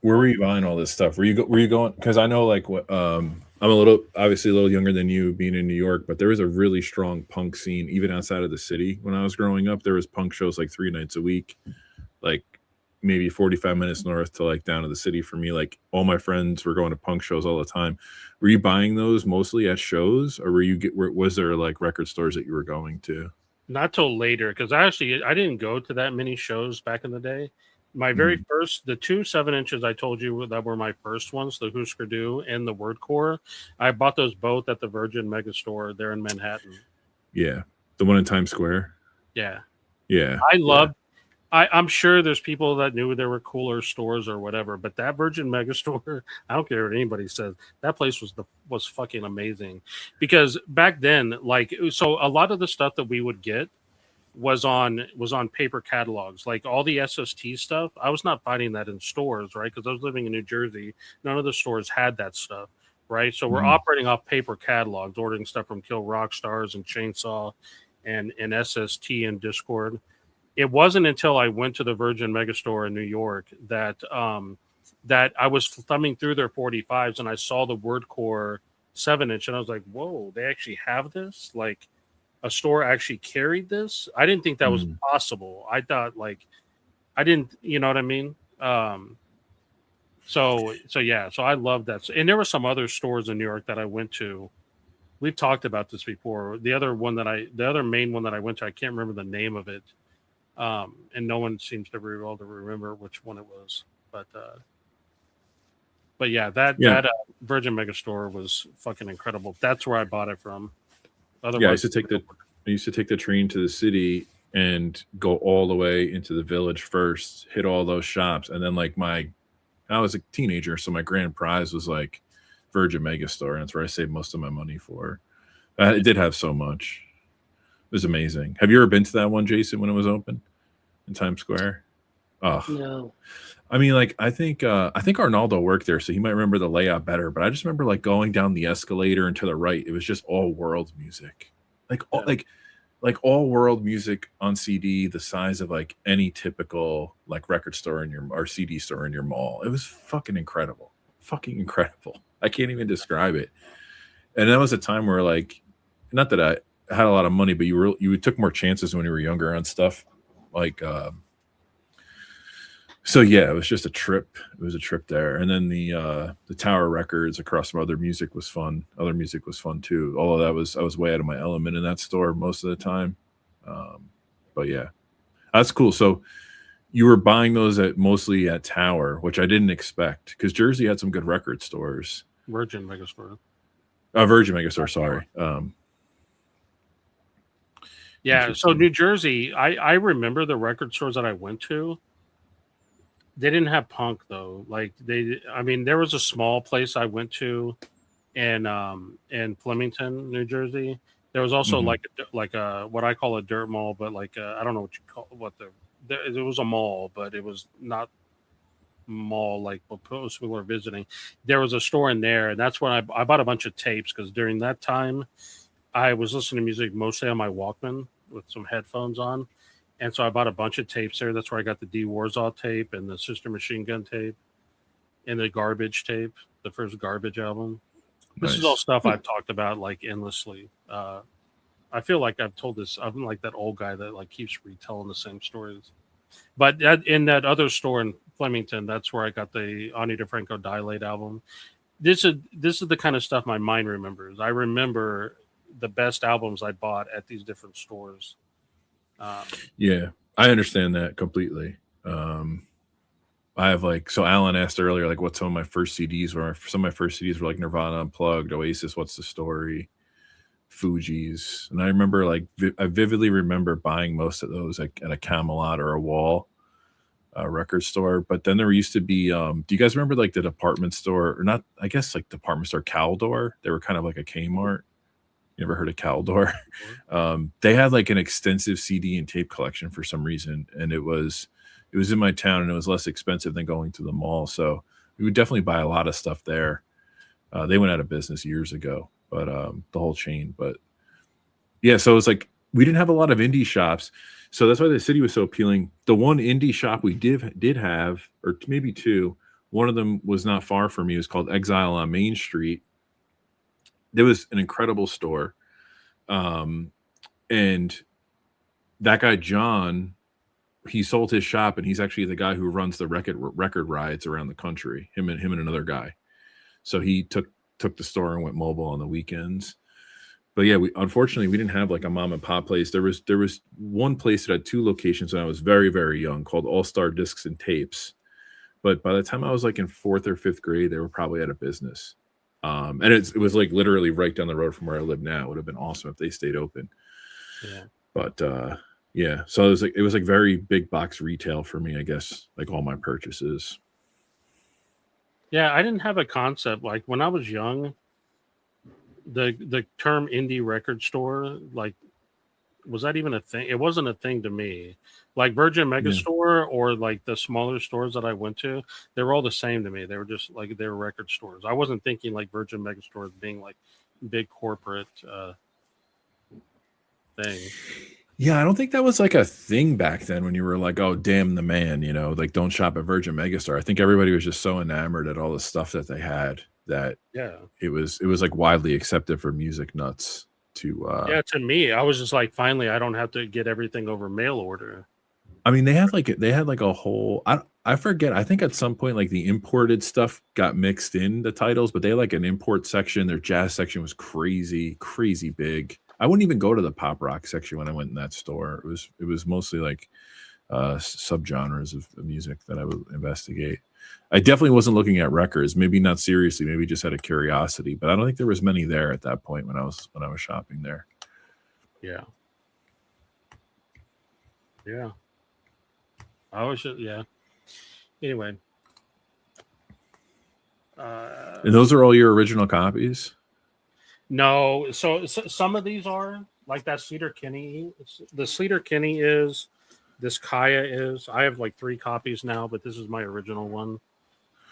Where were you buying all this stuff? Were you going? Because I know like what I'm obviously a little younger than you, being in New York, but there was a really strong punk scene even outside of the city. When I was growing up, there was punk shows like 3 nights a week, like maybe 45 minutes north to like down to the city for me. Like all my friends were going to punk shows all the time. Were you buying those mostly at shows, or was there like record stores that you were going to? Not till later, because I didn't go to that many shows back in the day. My very first, the 2 7-inches I told you that were my first ones, the Husker Du and the Word Core, I bought those both at the Virgin Megastore there in Manhattan. Yeah, the one in Times Square. Yeah, yeah. I loved. I'm sure there's people that knew there were cooler stores or whatever, but that Virgin Megastore, I don't care what anybody says, that place was fucking amazing. Because back then, like, so a lot of the stuff that we would get was on paper catalogs, like all the SST stuff. I was not finding that in stores, right? Because I was living in New Jersey. None of the stores had that stuff, right? So we're operating off paper catalogs, ordering stuff from Kill Rock Stars and Chainsaw and SST and Discord. It wasn't until I went to the Virgin Megastore in New York that that I was thumbing through their 45s and I saw the Word Core 7-inch and I was like, whoa, they actually have this? Like, a store actually carried this? I didn't think that was possible. I thought like I didn't, you know what I mean? So I love that. And there were some other stores in New York that I went to. We've talked about this before. The other main one that I went to, I can't remember the name of it. And no one seems to be able to remember which one it was. But yeah, that Virgin Megastore was fucking incredible. That's where I bought it from. Otherwise, I used to take the train to the city and go all the way into the village first, hit all those shops, and then like I was a teenager, so my grand prize was like Virgin Megastore, and that's where I saved most of my money for. It did have so much. It was amazing. Have you ever been to that one, Jason, when it was open in Times Square? Oh, No. I mean, like I think Arnaldo worked there, so he might remember the layout better. But I just remember like going down the escalator and to the right, it was just all world music, like all, like all world music on CD, the size of like any typical like record store in your or CD store in your mall. It was fucking incredible, fucking incredible. I can't even describe it. And that was a time where like, not that I had a lot of money, but you took more chances when you were younger on stuff like. So yeah, it was just a trip. It was a trip there, and then the Tower Records across from Other Music was fun. Other Music was fun too. Although I was way out of my element in that store most of the time. But yeah, that's cool. So you were buying those mostly at Tower, which I didn't expect because Jersey had some good record stores. Virgin Megastore. Virgin Megastore. Sorry. Yeah. So New Jersey, I remember the record stores that I went to. They didn't have punk though. Like there was a small place I went to in Flemington, New Jersey. There was also like a what I call a dirt mall, but like I don't know what you call it was a mall, but it was not mall like what people were visiting. There was a store in there, and that's when I bought a bunch of tapes because during that time I was listening to music mostly on my Walkman with some headphones on. And so I bought a bunch of tapes there. That's where I got the D Warsaw tape and the Sister Machine Gun tape and the Garbage tape, the first Garbage album. This is all stuff I've talked about like endlessly. I feel like I've told this. I'm like that old guy that like keeps retelling the same stories. But in that other store in Flemington, that's where I got the Ani DeFranco Dilate album. This is the kind of stuff my mind remembers. I remember the best albums I bought at these different stores. Yeah, I understand that completely. I have like, so Alan asked earlier, like what some of my first CDs were. Some of my first CDs were like Nirvana Unplugged, Oasis, What's the Story, Fugees. And I remember like, I vividly remember buying most of those like at a Camelot or a Wall record store. But then there used to be, do you guys remember like the department store or not? I guess like department store Caldor. They were kind of like a Kmart. You ever heard of Caldor? They had like an extensive CD and tape collection for some reason, and it was in my town, and it was less expensive than going to the mall. So we would definitely buy a lot of stuff there. They went out of business years ago, but the whole chain. But yeah, so it's like we didn't have a lot of indie shops, so that's why the city was so appealing. The one indie shop we did have, or maybe two, one of them was not far from me. It was called Exile on Main Street. There was an incredible store. And that guy, John, he sold his shop, and he's actually the guy who runs the record rides around the country, him and another guy. So he took the store and went mobile on the weekends. But yeah, unfortunately we didn't have like a mom and pop place. There was one place that had two locations when I was very, very young called All Star Discs and Tapes. But by the time I was like in 4th or 5th grade, they were probably out of business. And it was like literally right down the road from where I live now. It would have been awesome if they stayed open. Yeah. But yeah, so it was like very big box retail for me, I guess, like all my purchases. Yeah, I didn't have a concept like when I was young. The term indie record store, like, was that even a thing? It wasn't a thing to me. Like Virgin Megastore or like the smaller stores that I went to, they were all the same to me. They were just like, they were record stores. I wasn't thinking like Virgin Megastore being like big corporate thing. Yeah, I don't think that was like a thing back then when you were like, oh, damn the man, you know, like don't shop at Virgin Megastore. I think everybody was just so enamored at all the stuff that they had that it was like widely accepted for music nuts to to me, I was just like, finally, I don't have to get everything over mail order. I mean, they had like a whole, I forget. I think at some point, like the imported stuff got mixed in the titles, but they had like an import section. Their jazz section was crazy big. I wouldn't even go to the pop rock section when I went in that store. It was mostly like subgenres of music that I would investigate. I definitely wasn't looking at records, maybe not seriously, maybe just out of curiosity, but I don't think there was many there at that point when I was shopping there. Yeah. Yeah. I was just, yeah. Anyway. And those are all your original copies? No, so some of these are like that Cedar Kinney. The Cedar Kinney is, this Kaya is. I have like 3 copies now, but this is my original one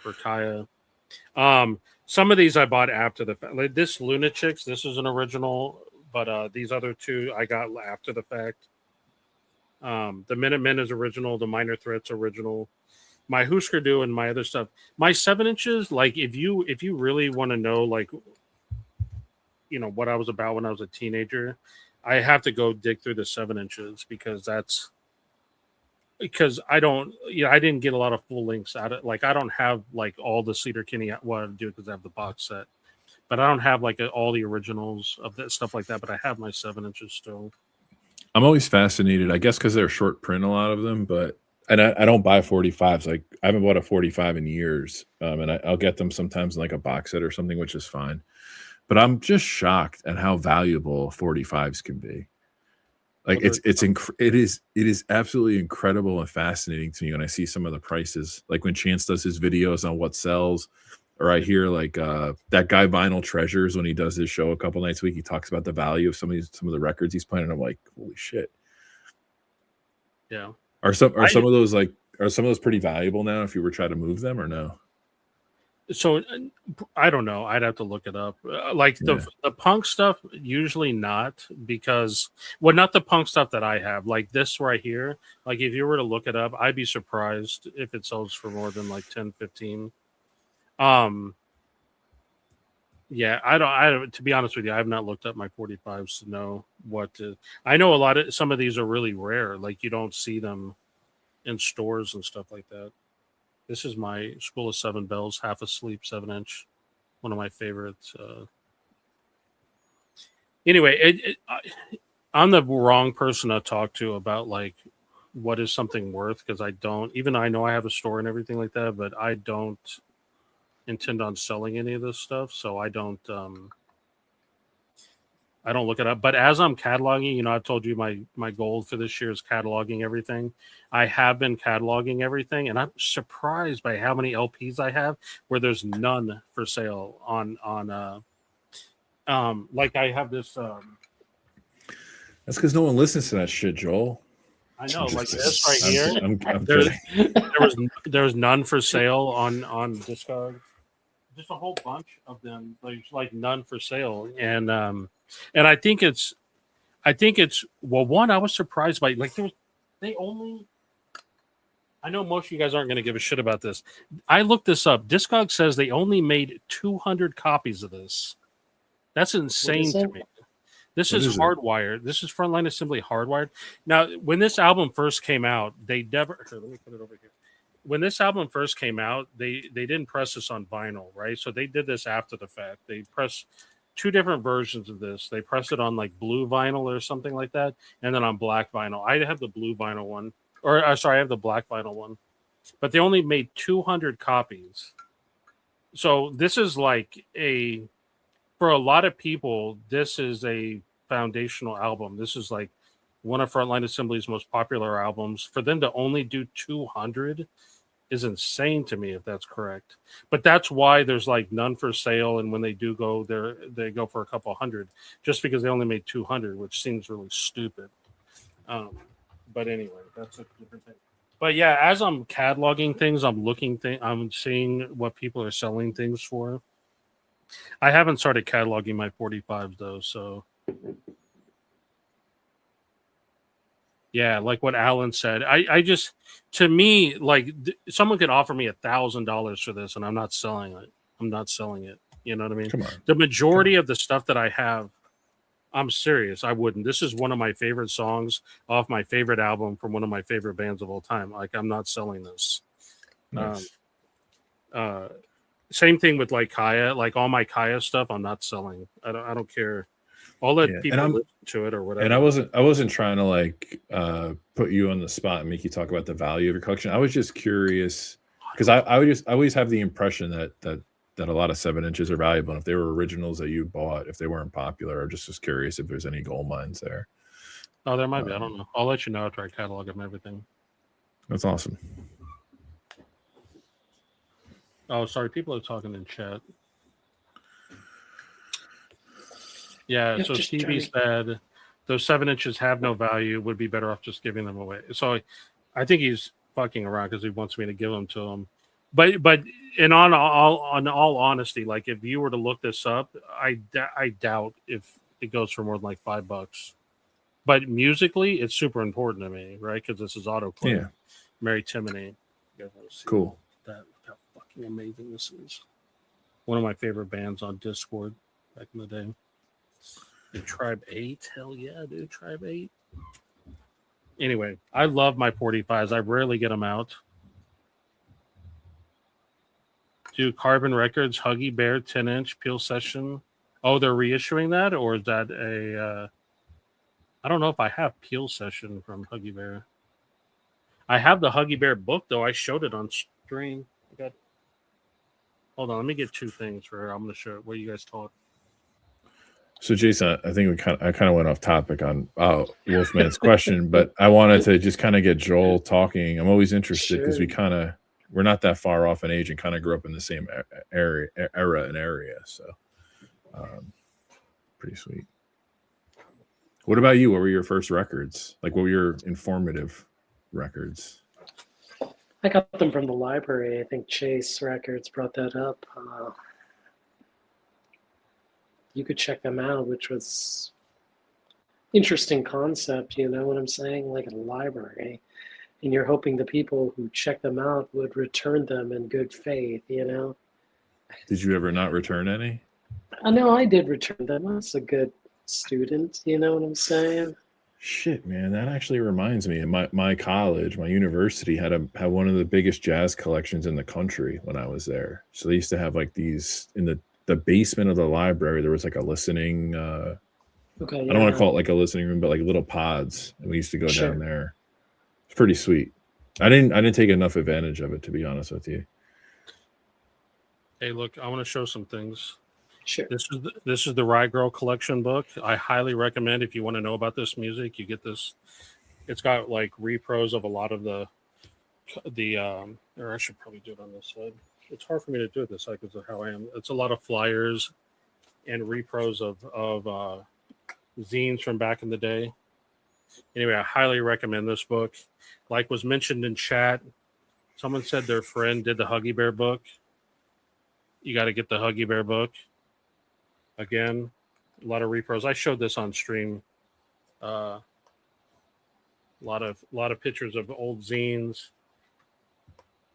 for Kaya. Some of these I bought after the fact. Like this Lunachicks, this is an original, but these other 2 I got after the fact. The Minutemen is original. The Minor Threat's original. My Husker Du and my other stuff. My 7-inches, like if you really want to know, like, you know, what I was about when I was a teenager, I have to go dig through the 7-inches because I don't, you know, I didn't get a lot of full links out of, like, I don't have like all the Cedar Kinney. Well, I do because I have the box set, but I don't have like all the originals of that stuff like that. But I have my 7-inches still. I'm always fascinated, I guess, because they're short print, a lot of them, but and I don't buy 45s. Like I haven't bought a 45 in years, and I'll get them sometimes in like a box set or something, which is fine. But I'm just shocked at how valuable 45s can be. Like Well, it is absolutely incredible and fascinating to me when I see some of the prices. Like when Chance does his videos on what sells, or I hear like that guy Vinyl Treasures when he does his show a couple nights a week. He talks about the value of some of the records he's playing, and I'm like, holy shit. yeah. Are some of those pretty valuable now if you were trying to move them, or no? So I don't know. I'd have to look it up. Like the punk stuff, usually not, because, well, not the punk stuff that I have. Like this right here. Like if you were to look it up, I'd be surprised if it sells for more than like 10, 15. Yeah, I don't. To be honest with you, I have not looked up my 45s to know what to. I know some of these are really rare. Like you don't see them in stores and stuff like that. This is my School of Seven Bells, Half Asleep 7-inch, one of my favorites. Anyway, I'm the wrong person to talk to about like what is something worth, because I don't. Even though I know I have a store and everything like that, but I don't intend on selling any of this stuff, so I don't look it up. But as I'm cataloging, you know, I've told you my goal for this year is cataloging everything. I have been cataloging everything, and I'm surprised by how many LPs I have where there's none for sale on like I have this That's because no one listens to that shit, Joel. I know, like this right here. I'm there was none for sale on Discog. Just a whole bunch of them. There's like none for sale, and I think it's well, one, I was surprised by, like, they only. I know most of you guys aren't going to give a shit about this. I looked this up. Discog says they only made 200 copies of this. That's insane to me. This is Hardwired. This is Frontline Assembly Hardwired. Now, when this album first came out, they never. Here, let me put it over here. When this album first came out, they didn't press this on vinyl, right? So they did this after the fact. They pressed 2 different versions of this. They pressed it on like blue vinyl or something like that, and then on black vinyl. I have the blue vinyl one, or sorry, I have the black vinyl one. But they only made 200 copies. So this is like for a lot of people, this is a foundational album. This is like one of Frontline Assembly's most popular albums. For them to only do 200 is insane to me, if that's correct. But that's why there's like none for sale, and when they do go there, they go for a couple hundred, just because they only made 200, which seems really stupid. But anyway, that's a different thing. But yeah, as I'm cataloging things, I'm seeing what people are selling things for. I haven't started cataloging my 45s though, so yeah, like what Alan said, I just, to me, like someone could offer me $1,000 for this, and I'm not selling it. I'm not selling it. You know what I mean? Come on. The majority of the stuff that I have, I'm serious, I wouldn't. This is one of my favorite songs off my favorite album from one of my favorite bands of all time. Like, I'm not selling this. Nice. Same thing with like Kaya. Like all my Kaya stuff, I'm not selling. I don't care. I'll let people listen to it or whatever. And I wasn't trying to like put you on the spot and make you talk about the value of your collection. I was just curious because I always have the impression that a lot of 7-inches are valuable. And if they were originals that you bought, if they weren't popular, I just was curious if there's any gold mines there. Oh, there might be. I don't know. I'll let you know after I catalog them everything. That's awesome. Oh, sorry. People are talking in chat. Yeah. Yep, So just Stevie said those 7 inches have no value. Would be better off just giving them away. So I think he's fucking around because he wants me to give them to him. But on all honesty, like if you were to look this up, I doubt if it goes for more than like $5. But musically, it's super important to me, right? Because this is autoplay. Yeah. Mary Timony. You guys want to see Cool. that? Look how fucking amazing this is. One of my favorite bands on Discord back in the day. And Tribe 8. Hell yeah, dude. Tribe 8. Anyway, I love my 45s. I rarely get them out. Do Carbon Records, Huggy Bear, 10-inch Peel Session. Oh, they're reissuing that? Or is that a... I don't know if I have Peel Session from Huggy Bear. I have the Huggy Bear book, though. I showed it on stream. Hold on, let me get 2 things for her. I'm going to show what you guys taught. So, Jason, I think I kind of went off topic on Wolfman's question, but I wanted to just kind of get Joel talking. I'm always interested because we're not that far off in age and kind of grew up in the same era and area. So, pretty sweet. What about you? What were your first records? Like, what were your informative records? I got them from the library. I think Chase Records brought that up. You could check them out, which was interesting concept, you know what I'm saying? Like a library. And you're hoping the people who check them out would return them in good faith, you know? Did you ever not return any? I know I did return them. I was a good student, you know what I'm saying? Shit, man, that actually reminds me. My college, my university had one of the biggest jazz collections in the country when I was there. So they used to have like these in the basement of the library. There was like a listening. Okay, I don't want to call it like a listening room, but like little pods, and we used to go down there. It's pretty sweet. I didn't take enough advantage of it, to be honest with you. Hey, look, I want to show some things. Sure. This is the Rye Girl collection book. I highly recommend if you want to know about this music, you get this. It's got like repros of a lot of the or I should probably do it on this side. It's hard for me to do it this side because of how I am. It's a lot of flyers and repros of zines from back in the day. Anyway, I highly recommend this book. Like was mentioned in chat, someone said their friend did the Huggy Bear book. You got to get the Huggy Bear book. Again, a lot of repros. I showed this on stream. A lot of pictures of old zines.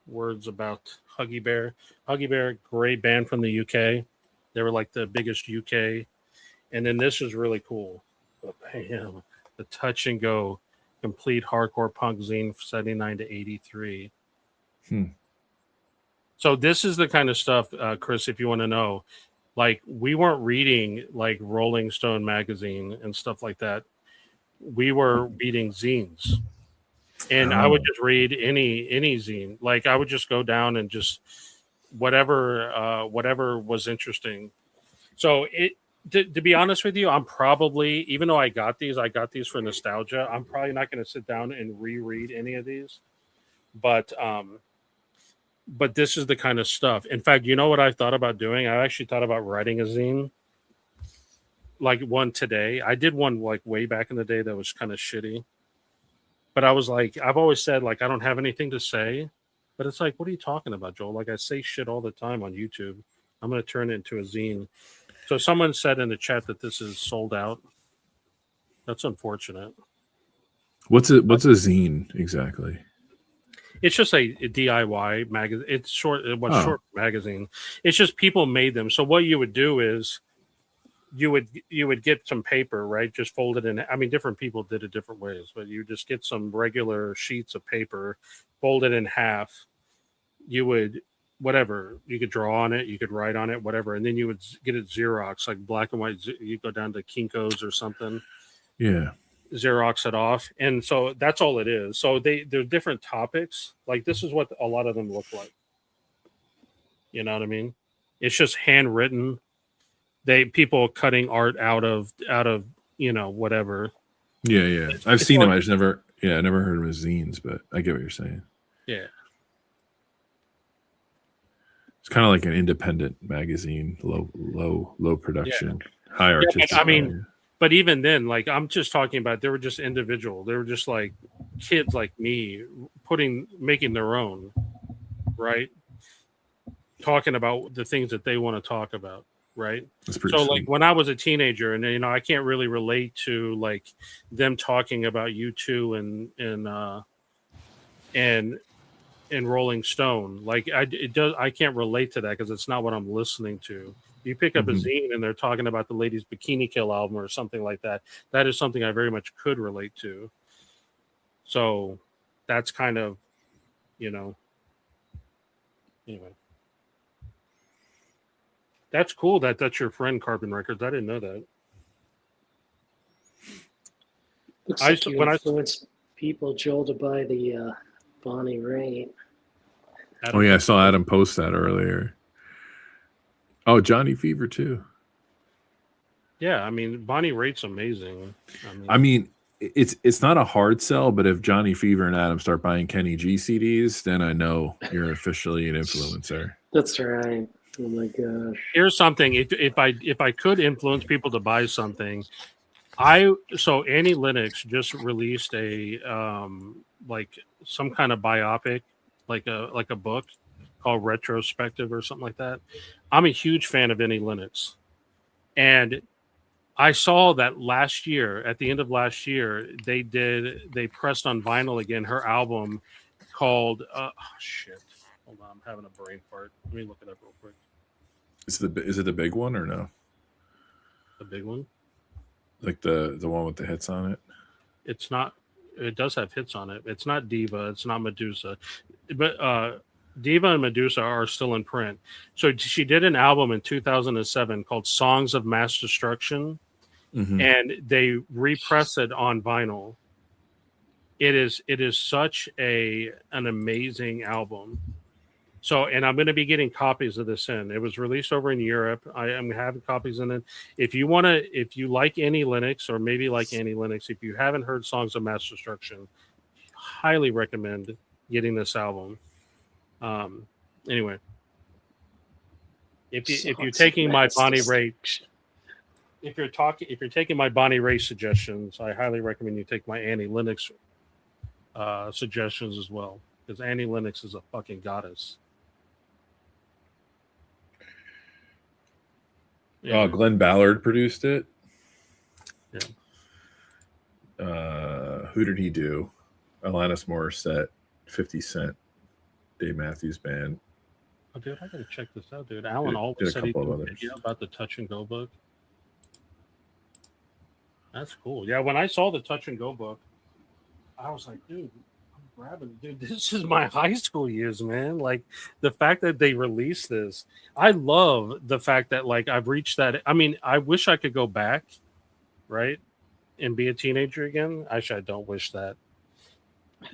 Words about Huggy Bear. Huggy Bear, great band from the UK. They were like the biggest UK. And then this is really cool. Bam. The Touch and Go complete hardcore punk zine 79 to 83. So this is the kind of stuff, Chris, if you want to know, like we weren't reading like Rolling Stone magazine and stuff like that. We were reading zines. And I would just read any zine. Like I would just go down and just whatever was interesting. So to be honest with you, I'm probably, even though I got these for nostalgia. I'm probably not going to sit down and reread any of these. But this is the kind of stuff. In fact, you know what I thought about doing? I actually thought about writing a zine. Like one today. I did one like way back in the day that was kind of shitty. But I was like, I've always said, like, I don't have anything to say. But it's like, what are you talking about, Joel? Like, I say shit all the time on YouTube. I'm going to turn it into a zine. So someone said in the chat that this is sold out. That's unfortunate. What's a zine exactly? It's just a DIY magazine. It's short magazine. It's just people made them. So what you would do is you would get some paper, right? Just fold it in. I mean, different people did it different ways, but you just get some regular sheets of paper, fold it in half. You would, whatever, you could draw on it, you could write on it, whatever. And then you would get it Xerox, like black and white. You go down to Kinko's or something. Yeah. Xerox it off. And so that's all it is. So they're different topics. Like this is what a lot of them look like. You know what I mean? It's just handwritten. People cutting art out of, you know, whatever. Yeah. I've It's seen more them. I just never, I never heard of them as zines, but I get what you're saying. yeah. It's kind of like an independent magazine, low production, high Yeah, but artistic I mean, value. but even then, like I'm just talking about, they were just individual. They were just like kids like me, making their own, right? Talking about the things that they want to talk about, right? That's pretty So like sweet. when I was a teenager, and I can't really relate to like them talking about U2 and Rolling Stone. Like I can't relate to that because it's not what I'm listening to. You pick up a Mhm. zine and they're talking about the Ladies Bikini Kill album or something like that. That is something I very much could relate to. So that's kind of, you know, anyway. That's cool that's your friend Carbon Records. I didn't know that. Looks I like used to, you when I influenced people, Joel, to buy the Bonnie Raitt. Oh Adam yeah, I Twenty saw Two. Adam post that earlier. Oh, Johnny Fever too. Yeah, I mean Bonnie Raitt's amazing. I mean, it's not a hard sell, but if Johnny Fever and Adam start buying Kenny G CDs, then I know you're officially an influencer. That's right. Oh my gosh. Here's something. If I could influence people to buy something, so Annie Lennox just released a like some kind of biopic, like a book called Retrospective or something like that. I'm a huge fan of Annie Lennox, and I saw that last year, at the end of last year, they pressed on vinyl again her album called oh shit. Hold on, I'm having a brain fart. Let me look it up real quick. Is it the big one or no? The big one. Like the one with the hits on it? It's not. It does have hits on it. It's not Diva. It's not Medusa, but Diva and Medusa are still in print. So she did an album in 2007 called "Songs of Mass Destruction," Mm-hmm. and they repressed it on vinyl. It is such an amazing album. So, and I'm going to be getting copies of this in. It was released over in Europe. I am having copies in it. If you like Annie Lennox, or maybe like Annie Lennox, if you haven't heard Songs of Mass Destruction, highly recommend getting this album. Anyway, if you're Songs of taking my Mass Bonnie Raitt, Destruction. if you're taking my Bonnie Raitt suggestions, I highly recommend you take my Annie Lennox suggestions as well, because Annie Lennox is a fucking goddess. Oh, Glenn Ballard produced it. Yeah. Who did he do? Alanis Morissette, 50 Cent, Dave Matthews Band. Oh, dude, I gotta check this out, dude. Alan always said he did a video about the Touch and Go book. That's cool. Yeah, when I saw the Touch and Go book, I was like, dude, I'm grabbing it. Dude, this is my high school years, man. Like the fact that they released this, I love the fact that like I've reached that. I mean, I wish I could go back, right, and be a teenager again. Actually, I don't wish that.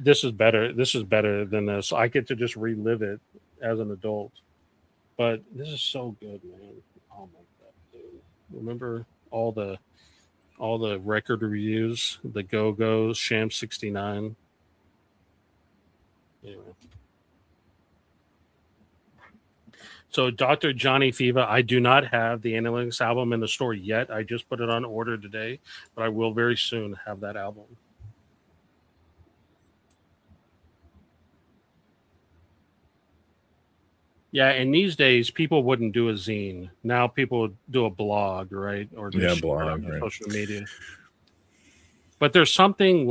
This is better. This is better than this. I get to just relive it as an adult. But this is so good, man. Oh my god, dude. Remember all the record reviews, the Go-Go's, Sham 69. Anyway. So Dr. Johnny Fever, I do not have the Annie Lennox album in the store yet. I just put it on order today, but I will very soon have that album. Yeah, and these days people wouldn't do a zine. Now people do a blog, right? Or they share it on Right. social media. But there's something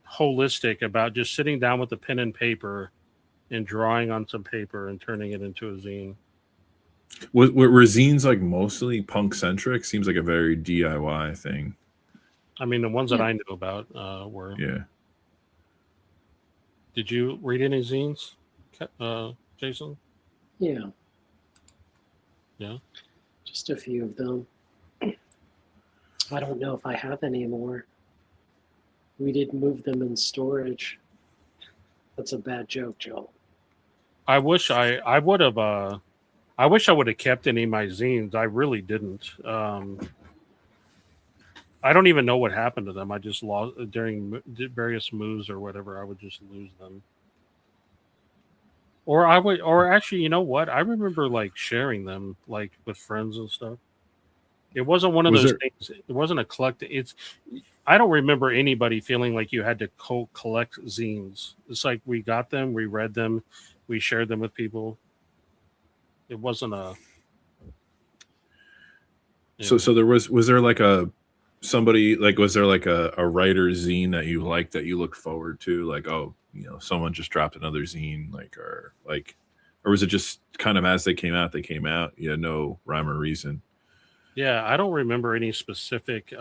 holistic about just sitting down with a pen and paper and drawing on some paper and turning it into a zine. Were zines like mostly punk centric? Seems like a very DIY thing. I mean, the ones that I knew about were. Yeah. Did you read any zines, Jason? Yeah. Yeah. Just a few of them. I don't know if I have any more. We did move them in storage. That's a bad joke, Joel. I wish I would have. I wish I would have kept any of my zines. I really didn't. I don't even know what happened to them. I just lost during various moves or whatever. I would just lose them. Or I would, or actually, you know what? I remember like sharing them like with friends and stuff. It wasn't one of Was those there things. It wasn't a collective. I don't remember anybody feeling like you had to collect zines. It's like we got them, we read them, we shared them with people. It wasn't a. so there was there like a somebody like was there like a writer zine that you liked that you looked forward to, like, oh, you know, someone just dropped another zine, or was it just kind of as they came out, you had no rhyme or reason? Yeah, I don't remember any specific.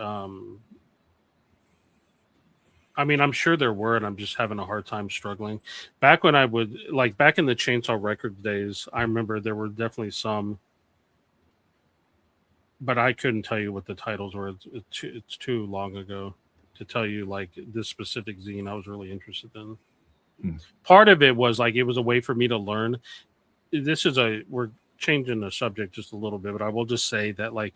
I mean, I'm sure there were, and I'm just having a hard time struggling. Back when I would like back in the Chainsaw Records days, I remember there were definitely some, but I couldn't tell you what the titles were. It's too long ago to tell you like this specific zine I was really interested in. Part of it was like it was a way for me to learn. We're changing the subject just a little bit, but I will just say that like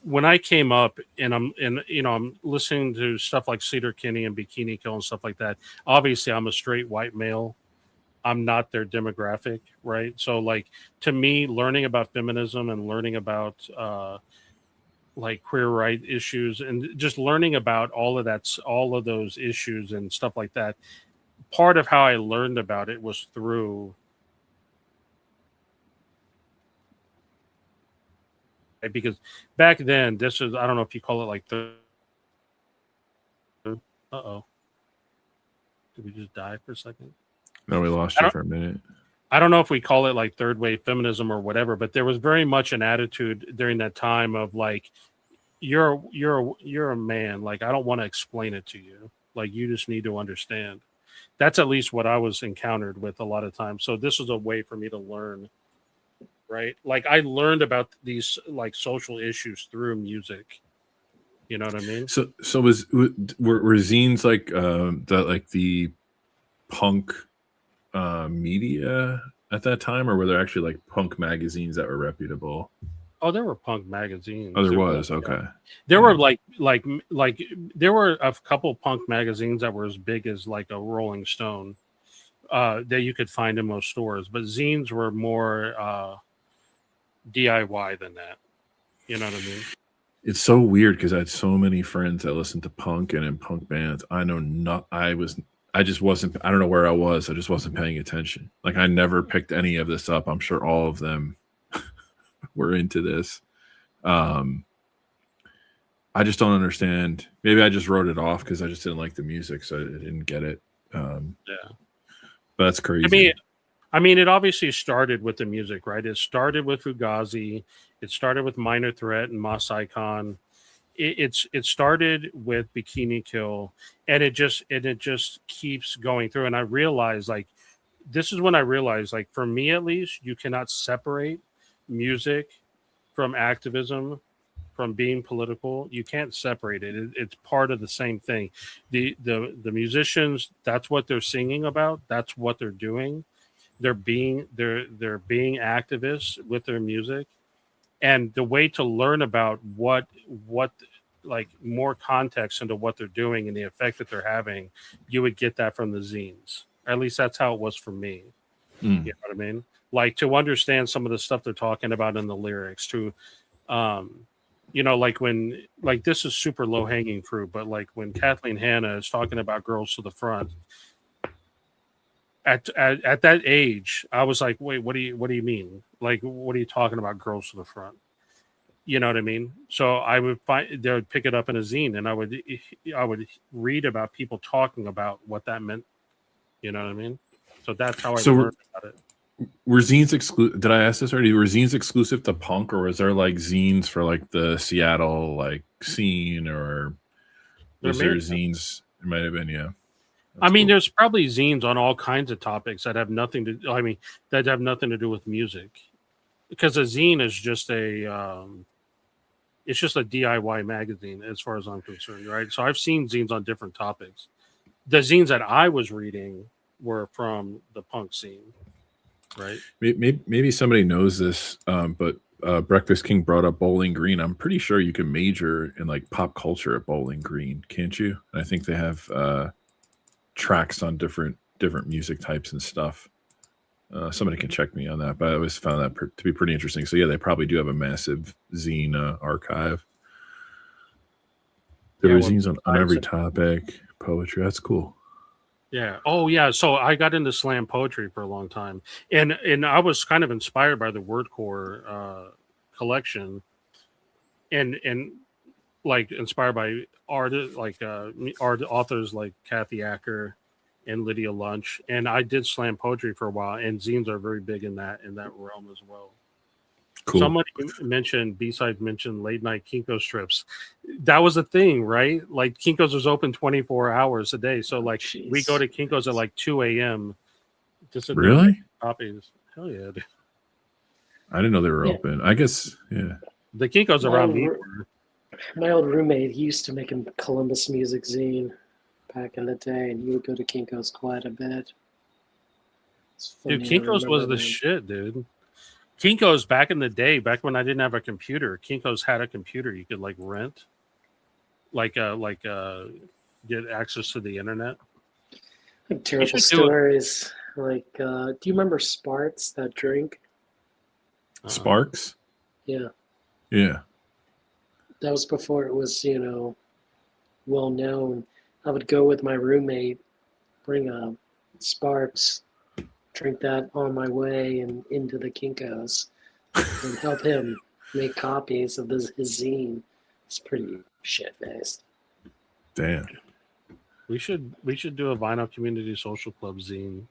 when I came up and I'm listening to stuff like Cedar Kinney and Bikini Kill and stuff like that. Obviously, I'm a straight white male. I'm not their demographic, right? So like to me, learning about feminism and learning about like queer rights issues and just learning about all of those issues and stuff like that. Part of how I learned about it was through because back then this is I don't know if you call it like the uh-oh. Did we just die for a second? No, we lost you for a minute. I don't know if we call it like third wave feminism or whatever, but there was very much an attitude during that time of like you're a man, like I don't want to explain it to you. Like you just need to understand. That's at least what I was encountered with a lot of times. So this was a way for me to learn, right? Like I learned about these like social issues through music. You know what I mean? So were zines like the punk media at that time, or were there actually like punk magazines that were reputable? Oh, there were punk magazines. Oh, there was. Okay. There were like there were a couple punk magazines that were as big as like a Rolling Stone that you could find in most stores, but zines were more DIY than that. You know what I mean? It's so weird because I had so many friends that listened to punk and in punk bands. I just wasn't, I don't know where I was. I just wasn't paying attention. Like I never picked any of this up. I'm sure all of them were into this. I just don't understand. Maybe I just wrote it off because I just didn't like the music, so I didn't get it. Yeah, but that's crazy. I mean, it obviously started with the music, right? It started with Fugazi. It started with Minor Threat and Moss Icon. It started with Bikini Kill, and it just keeps going through. And I realized, like, this is when I realized, like, for me at least, you cannot separate music from activism, from being political. You can't separate it. It's part of the same thing. The musicians, that's what they're singing about. That's what they're doing. They're being activists with their music. And the way to learn about what like more context into what they're doing and the effect that they're having, you would get that from the zines. At least that's how it was for me. You know what I mean? Like to understand some of the stuff they're talking about in the lyrics, to like when like this is super low hanging fruit, but like when Kathleen Hanna is talking about Girls to the Front, at that age, I was like, wait, what do you mean? Like, what are you talking about, Girls to the Front? You know what I mean? So I would they would pick it up in a zine, and I would read about people talking about what that meant. You know what I mean? So that's how I learned about it. Were zines exclusive? Did I ask this already? Were zines exclusive to punk, or was there like zines for like the Seattle like scene, or was there zines? It might have been, yeah. I mean, there's probably zines on all kinds of topics that have nothing to. I mean, that have nothing to do with music, because a zine is just it's just a DIY magazine, as far as I'm concerned, right? So I've seen zines on different topics. The zines that I was reading were from the punk scene, right? Maybe somebody knows this, but Breakfast King brought up Bowling Green. I'm pretty sure you can major in like pop culture at Bowling Green, can't you? And I think they have tracks on different music types and stuff. Somebody can check me on that, but I always found that to be pretty interesting. So yeah, they probably do have a massive zine archive. There were zines on every topic, poetry. That's cool. Yeah. Oh, yeah. So I got into slam poetry for a long time, and I was kind of inspired by the WordCore collection, and like inspired by art authors like Kathy Acker and Lydia Lunch, and I did slam poetry for a while, and zines are very big in that realm as well. Cool. Somebody mentioned B-Side mentioned late night Kinko's trips. That was a thing, right? Like Kinko's was open 24 hours a day. So like we go to Kinko's at like 2 a.m. to sit there and make copies. Hell yeah, dude. I didn't know they were open. I guess, yeah. The Kinko's around me. My old roommate, he used to make a Columbus music zine back in the day, and he would go to Kinko's quite a bit. Dude, Kinko's was the shit, dude. Kinko's back in the day, back when I didn't have a computer, Kinko's had a computer you could like rent, get access to the internet. Like terrible stories. Like, do you remember Sparks, that drink? Sparks? Yeah. Yeah. That was before it was, well known. I would go with my roommate, bring a Sparks, drink that on my way and into the Kinko's, and help him make copies of his zine. It's pretty shit-faced. Damn. We should do a Vinyl Community Social Club zine.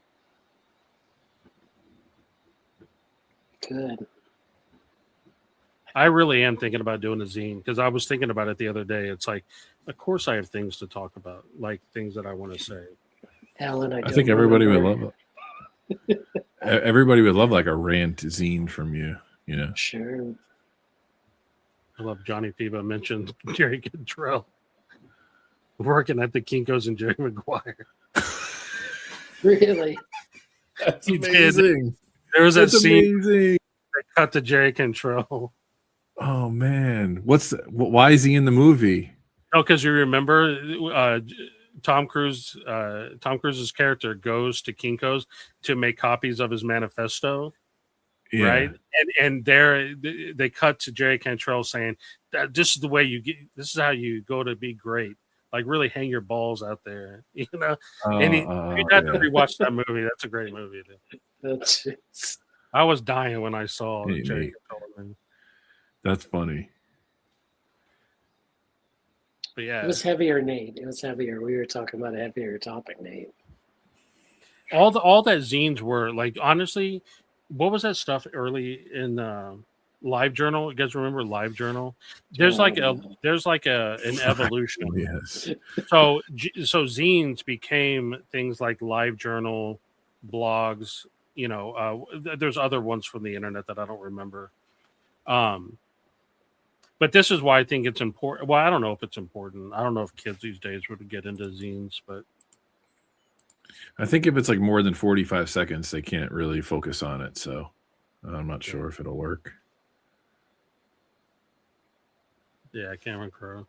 Good. I really am thinking about doing a zine because I was thinking about it the other day. It's like, of course I have things to talk about, like things that I want to say. Alan, I think everybody would love it. Everybody would love like a rant zine from you, Sure. I love Johnny Piva mentioned Jerry Cantrell working at the Kinko's and Jerry Maguire. Really? That's amazing. There was that scene that cut to Jerry Cantrell. Oh man, why is he in the movie? No, because you remember Tom Cruise's character goes to Kinko's to make copies of his manifesto, right? And there they cut to Jerry Cantrell saying that this is the way this is how you go to be great. Like really hang your balls out there, And you have to rewatch that movie. That's a great movie. I was dying when I saw Jerry Cantrell. That's funny. But yeah, it was heavier, Nate. It was heavier. We were talking about a heavier topic, Nate. All that zines were like, honestly, what was that stuff early in Live Journal? You guys remember Live Journal? There's an evolution. Yes. So zines became things like Live Journal, blogs. There's other ones from the internet that I don't remember. But this is why I think it's important. Well, I don't know if it's important. I don't know if kids these days would get into zines, but I think if it's like more than 45 seconds, they can't really focus on it. So I'm not sure if it'll work. Yeah, Cameron Crowe.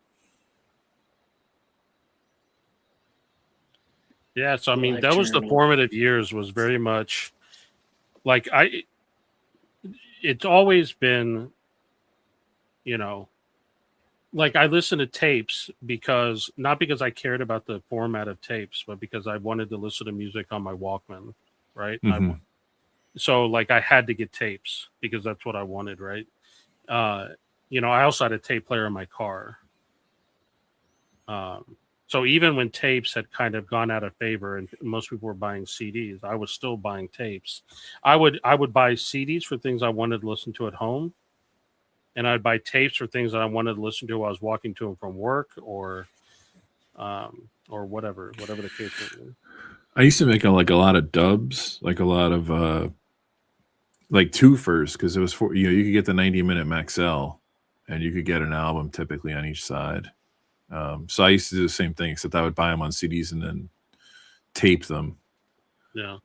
Yeah, so I mean, that was the formative years. Was very much like it's always been. Like I listened to tapes not because I cared about the format of tapes, but because I wanted to listen to music on my Walkman, right? Mm-hmm. So like I had to get tapes because that's what I wanted, right? I also had a tape player in my car. So even when tapes had kind of gone out of favor and most people were buying CDs, I was still buying tapes. I would buy CDs for things I wanted to listen to at home. And I'd buy tapes for things that I wanted to listen to while I was walking to and from work or whatever the case may be. I used to make a lot of dubs, like a lot of like twofers, because it was you could get the 90-minute Maxell and you could get an album typically on each side. So I used to do the same thing, except I would buy them on CDs and then tape them. Yeah.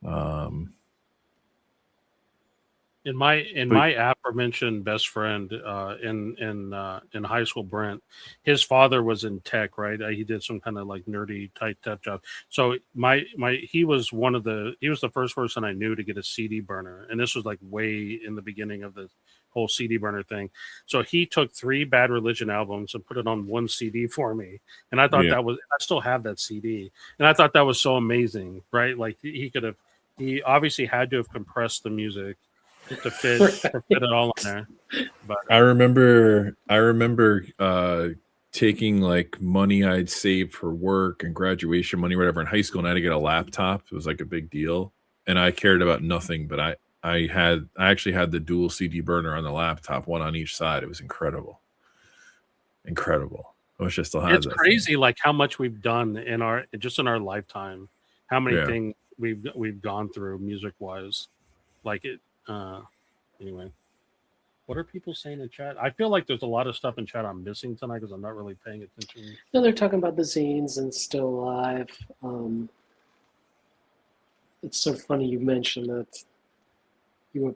In my But aforementioned best friend in high school, Brent, his father was in tech, right? He did some kind of like nerdy type tech job. So he was the first person I knew to get a CD burner, and this was like way in the beginning of the whole CD burner thing. So he took 3 Bad Religion albums and put it on one CD for me, and I thought yeah, I still have that CD, and I thought that was so amazing, right? Like he obviously had to have compressed the music to fit it all in there. But I remember taking like money I'd saved for work and graduation money, whatever, in high school, and I had to get a laptop. It was like a big deal, and I cared about nothing. But I actually had the dual CD burner on the laptop, one on each side. It was incredible. I wish I still had it's that thing. crazy, like how much we've done in our lifetime, how many Yeah. things we've gone through music wise. Like it. Anyway, what are people saying in chat? I feel like there's a lot of stuff in chat I'm missing tonight because I'm not really paying attention. No, they're talking about the zines and Still Alive. It's so funny you mentioned that your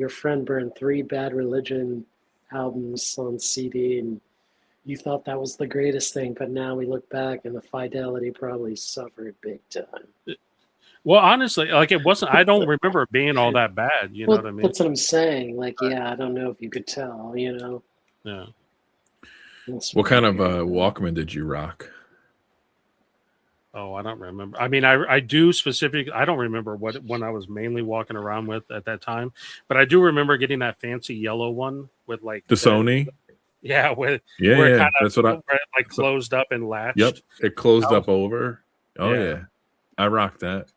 friend burned 3 Bad Religion albums on CD, and you thought that was the greatest thing, but now we look back and the fidelity probably suffered big time. Well, honestly, like it wasn't. I don't remember it being all that bad. You know what I mean? That's what I'm saying. Like, yeah, I don't know if you could tell. Yeah. What kind of Walkman did you rock? Oh, I don't remember. I mean, I do specifically. I don't remember when I was mainly walking around with at that time, but I do remember getting that fancy yellow one with like The Sony? Yeah, where Yeah, it yeah. kind of That's what like closed up and latched. Yep, it closed up over. Oh Yeah. yeah, I rocked that.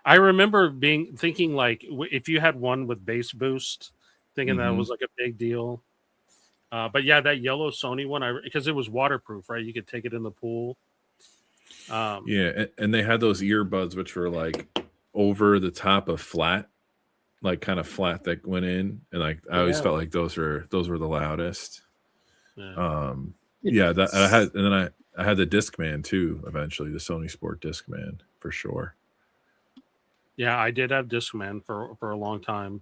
I remember thinking like if you had one with bass boost, thinking that was like a big deal. But yeah, that yellow Sony one, because it was waterproof, right? You could take it in the pool. Yeah, and they had those earbuds which were like over the top of flat, like kind of flat that went in, and like I always felt like those were the loudest. Yeah. That and then I had the Discman too. Eventually, the Sony Sport Discman for sure. Yeah, I did have Discman for a long time.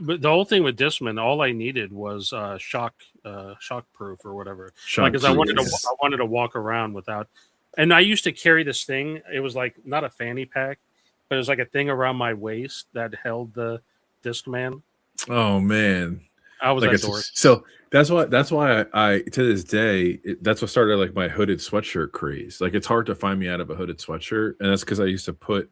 But the whole thing with Discman, all I needed was shock proof or whatever. Because I wanted to walk around without. And I used to carry this thing. It was like not a fanny pack, but it was like a thing around my waist that held the Discman. Oh man, I was like that dork. So that's why I to this day that's what started like my hooded sweatshirt craze. Like it's hard to find me out of a hooded sweatshirt, and that's because I used to put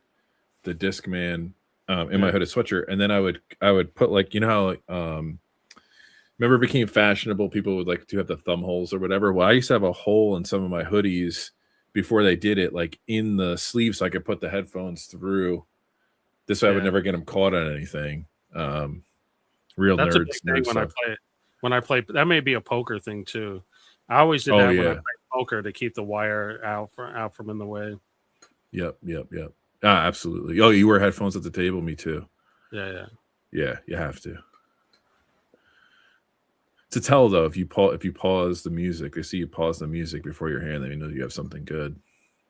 the Discman in my hooded sweatshirt, and then I would put like, you know how like remember it became fashionable, people would like to have the thumb holes or whatever. Well, I used to have a hole in some of my hoodies before they did it, like in the sleeve, so I could put the headphones through. This way I would never get them caught on anything. Real That's nerds. A big thing when I play. That may be a poker thing too. I always did that when I played poker to keep the wire out from in the way. Yep. Absolutely. Oh, you wear headphones at the table? Me too. Yeah. You have to. To tell though, if you pause the music, they see you pause the music before your hand, then you know you have something good.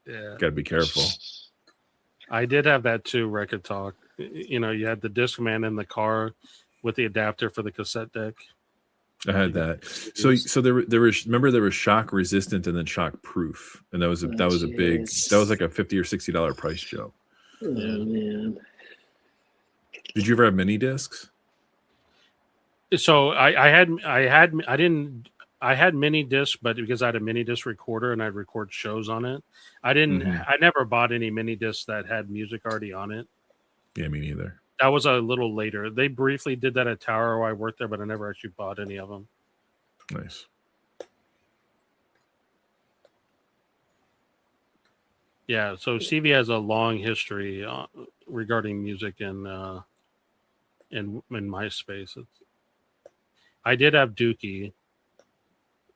Yeah. Got to be careful. I did have that too. Record Talk. You know, you had the Discman in the car with the adapter for the cassette deck. I had that. So there was, remember there was shock resistant and then shock proof, and that was like a $50 or $60 price joke. Oh man. Did you ever have mini discs? So I had mini disc, but because I had a mini disc recorder and I'd record shows on it, I never bought any mini discs that had music already on it. Yeah, me neither. That was a little later. They briefly did that at Tower where I worked there, but I never actually bought any of them. Nice. Yeah, so CV has a long history regarding music in MySpace. I did have Dookie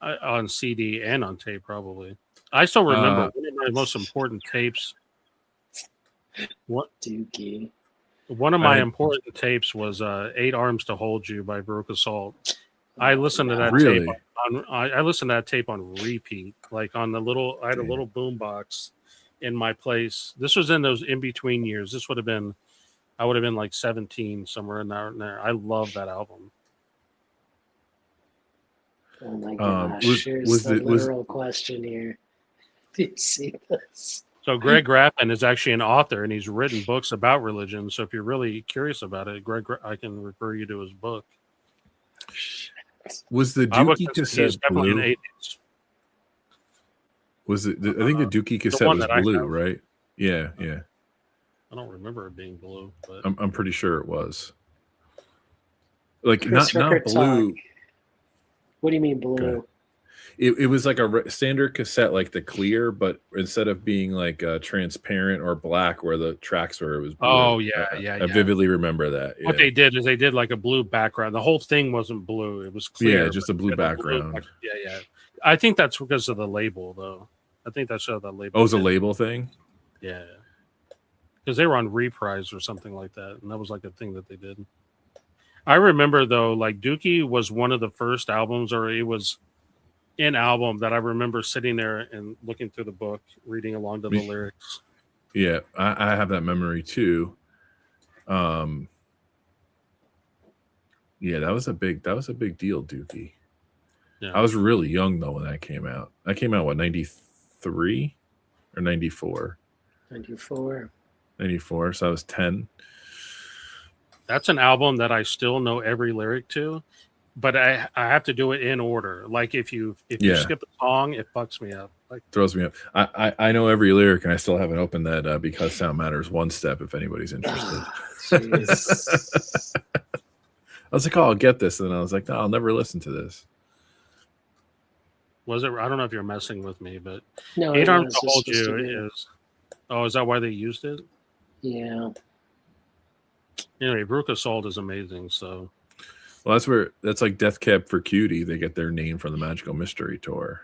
on CD and on tape, probably. I still remember one of my most important tapes. What Dookie? One of my important tapes was 8 Arms to Hold You by Veruca Salt. I listened to that tape. I listened to that tape on repeat, like on the little. I had a little boom box in my place. This was in those in between years. This would have been I would have been like 17, somewhere in there. I love that album. Oh my gosh! Here's the literal question here. Do you see this? So Greg Graffin is actually an author, and he's written books about religion. So if you're really curious about it, I can refer you to his book. Was the Dookie cassette blue? Was it? I think the Dookie cassette was blue, right? Yeah, yeah. I don't remember it being blue, but I'm pretty sure it was. Like not blue. Talk. What do you mean blue? It was like a standard cassette, like the clear, but instead of being like transparent or black, where the tracks were, it was blue. Oh yeah, I vividly remember that. Yeah. What they did is they did like a blue background. The whole thing wasn't blue; it was clear. Yeah, just a blue background. Yeah. I think that's because of the label, though. I think that's how the label. Oh, it was a label thing. Yeah, because they were on Reprise or something like that, and that was like a thing that they did. I remember though, like Dookie was one of the first albums, or it was an album that I remember sitting there and looking through the book, reading along to the lyrics. Yeah, I have that memory too. Yeah, that was a big deal, Dookie. Yeah. I was really young though when that came out. That came out what, 93 or 94? 94. 94. So I was 10. That's an album that I still know every lyric to, but I have to do it in order. Like if you skip a song, it fucks me up. Like throws me up. I know every lyric, and I still haven't opened that Because Sound Matters one step. If anybody's interested. I was like, oh, I'll get this, and then I was like, no, I'll never listen to this. Was it? I don't know if you're messing with me, but no, 8 Arms to Hold You is. Oh, is that why they used it? Yeah. Anyway, Veruca Salt is amazing. So, well, that's like Death Cab for Cutie. They get their name from the Magical Mystery Tour.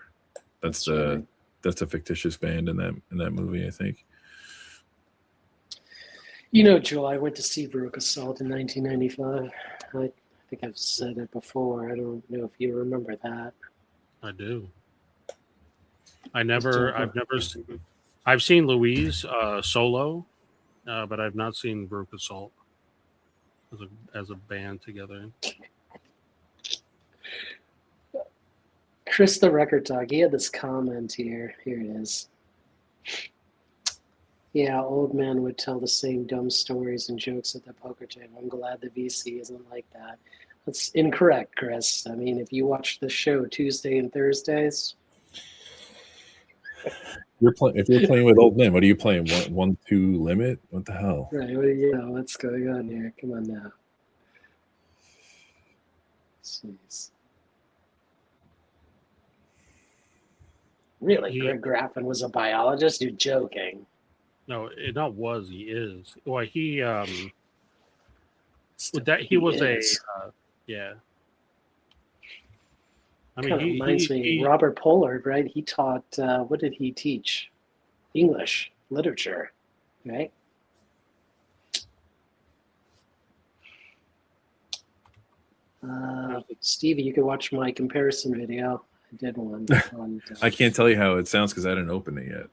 That's a fictitious band in that movie, I think. You know, Joel, I went to see Veruca Salt in 1995. I think I've said it before. I don't know if you remember that. I do. I've seen Louise solo, but I've not seen Veruca Salt as a band together. Chris the Record Dog, he had this comment here. Here it is. Yeah, old man would tell the same dumb stories and jokes at the poker table. I'm glad the VC isn't like that. That's incorrect, Chris. I mean, if you watch the show Tuesday and Thursdays. If you're playing with old men, what are you playing? 1-2 limit? What the hell? Right. What's going on here? Come on now. Jeez. Really? Greg Graffin was a biologist? You're joking. No, it not was. He is. Well, he was yeah. I mean, he reminds me. Robert Pollard, right? He taught. What did he teach? English literature, right? Stevie, you can watch my comparison video. I did one. I can't tell you how it sounds because I didn't open it yet.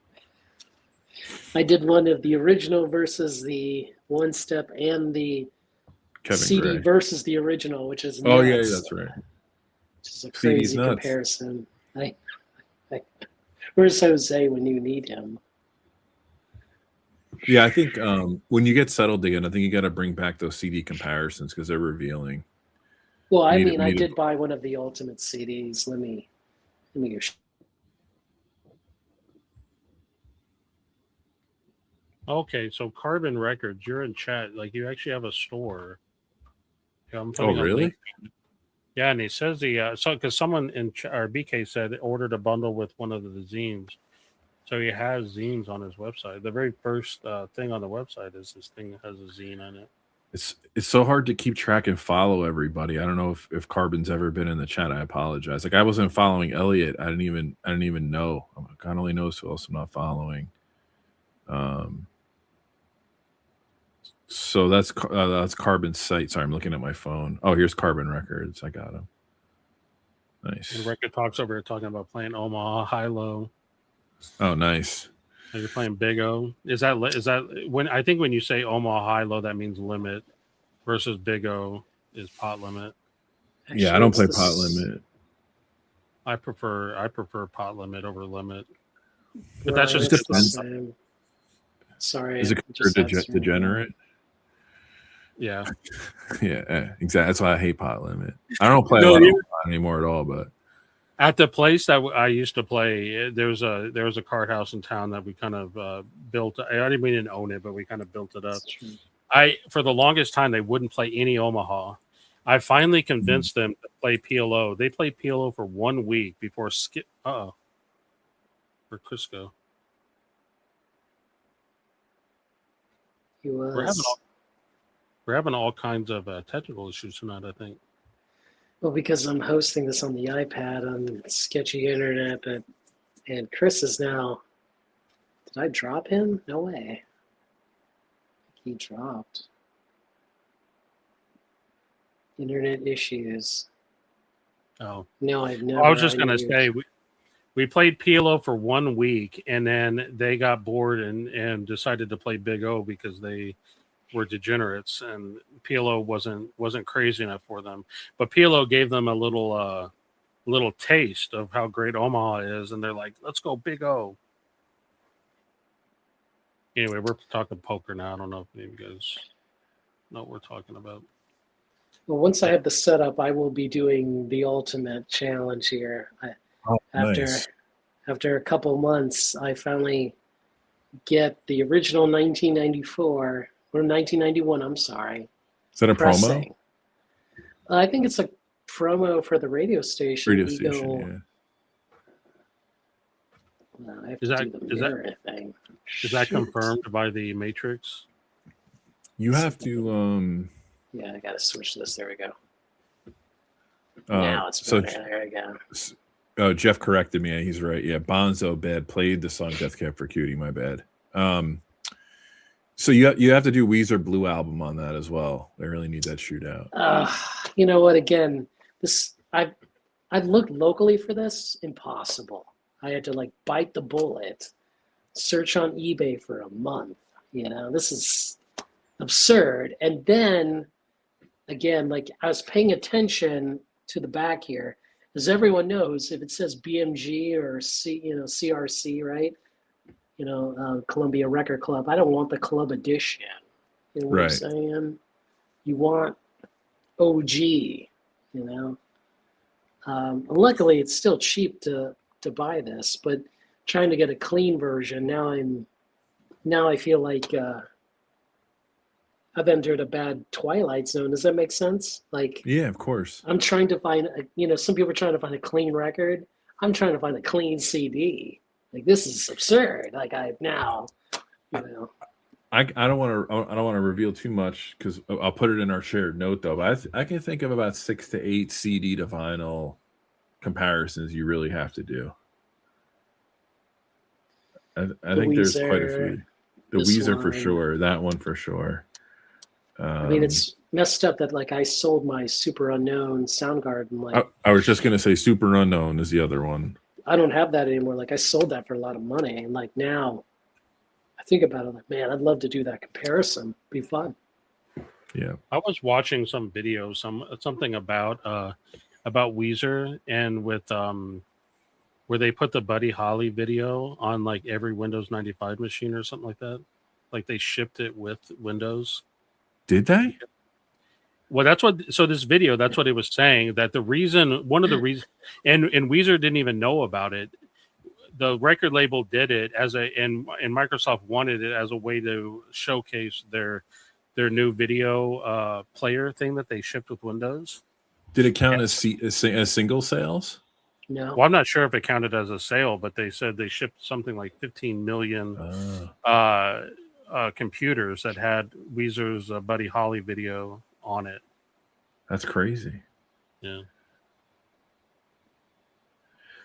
I did one of the original versus the one step and the Kevin CD Gray versus the original, which is nuts. Oh yeah, that's right. Which is a crazy comparison. Where's Jose when you need him? Yeah, I think when you get settled again, I think you got to bring back those CD comparisons because they're revealing. Well, I did buy one of the Ultimate CDs. Let me go. Okay, so Carbon Records, you're in chat. Like, you actually have a store. Yeah, oh, really? Yeah, and he says because someone in our BK said ordered a bundle with one of the zines. So he has zines on his website. The very first thing on the website is this thing that has a zine on it. It's so hard to keep track and follow everybody. I don't know if Carbon's ever been in the chat. I apologize. Like, I wasn't following Elliot. I didn't even know. God only knows who else I'm not following. So that's Carbon's site. Sorry, I'm looking at my phone. Oh, here's Carbon Records. I got him. Nice. And Record Talks over here talking about playing Omaha High Low. Oh, nice. You're playing Big O. Is that when I think when you say Omaha high low, that means limit versus Big O is pot limit. Yeah, I Actually, don't it's play the pot limit. I prefer pot limit over limit. But Right, that's just it's the depends. same. Sorry, Is I it just considered had some. degenerate? yeah. Yeah, exactly. That's why I hate pot limit. I don't play a No, lot of pot anymore at all, but at the place that I used to play, there was a card house in town that we kind of built. I didn't we didn't own it, but we kind of built it up. That's true. For the longest time they wouldn't play any Omaha. I finally convinced them to play PLO. They played PLO for 1 week before skip. For Crisco. He We're having was. we're having all kinds of technical issues tonight. I think. Well, because I'm hosting this on the iPad on sketchy internet, and Chris is now. Did I drop him? No way. He dropped. Internet issues. Oh, No, I've never. I was just gonna say we played PLO for 1 week, and then they got bored and decided to play Big O because they were degenerates, and PLO wasn't crazy enough for them. But PLO gave them a little taste of how great Omaha is, and they're like, "Let's go Big O." Anyway, we're talking poker now. I don't know if any of you guys know what we're talking about. Well, once I have the setup, I will be doing the ultimate challenge here. nice. After a couple months, I finally get the original 1994 or 1991. I'm sorry. Is that a promo? Pressing. I think it's a promo for the radio station. Radio station, yeah. I have to do the mirror thing. Is that confirmed by the Matrix? You have to. Yeah, I got to switch this. There we go. Now it's better. There we go. Oh, Jeff corrected me. He's right. Yeah, Bonzo bad played the song "Death Cab for Cutie." My bad. So you have to do Weezer Blue Album on that as well. They really need that shootout. You know what? Again, I looked locally for this. Impossible. I had to like bite the bullet, search on eBay for a month. You know, this is absurd. And then again, like I was paying attention to the back here. As everyone knows, if it says BMG or CRC, right? Columbia Record Club. I don't want the club edition. You know what I'm saying? You want OG. Luckily, it's still cheap to buy this, but trying to get a clean version now I feel like I've entered a bad twilight zone. Does that make sense? Like, yeah, of course. I'm trying to find, some people are trying to find a clean record. I'm trying to find a clean CD. Like, this is absurd. Like, I don't want to reveal too much because I'll put it in our shared note though. But I can think of about 6 to 8 CD to vinyl comparisons you really have to do. I think there's quite a few. The Weezer for sure. That one for sure. I mean, it's messed up that like I sold my Super Unknown Soundgarden. Like, I was just gonna say Super Unknown is the other one. I don't have that anymore. Like I sold that for a lot of money, and like now, I think about it like, man, I'd love to do that comparison. Be fun. Yeah, I was watching some video, something about Weezer, and with where they put the Buddy Holly video on like every Windows 95 machine or something like that. Like they shipped it with Windows. Did they? Well, that's what it was saying, that one of the reasons, and Weezer didn't even know about it. The record label did it and Microsoft wanted it as a way to showcase their new video player thing that they shipped with Windows. Did it count as single sales? No. Well, I'm not sure if it counted as a sale, but they said they shipped something like 15 million computers that had Weezer's Buddy Holly video on it. That's crazy. Yeah.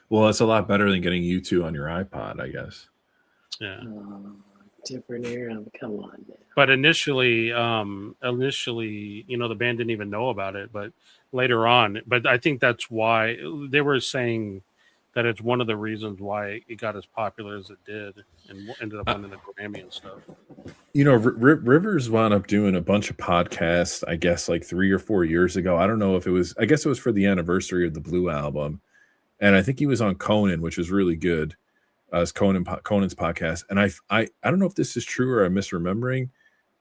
Well, that's a lot better than getting U2 on your iPod, I guess. Yeah. Different era. Come on, man. But initially, the band didn't even know about it. But later on, I think that's why they were saying that it's one of the reasons why it got as popular as it did and ended up winning the Grammy and stuff. Rivers wound up doing a bunch of podcasts, I guess, like 3 or 4 years ago. I don't know if it was, I guess it was for the anniversary of the Blue album. And I think he was on Conan, which was really good. It's Conan's podcast. And I don't know if this is true or I'm misremembering,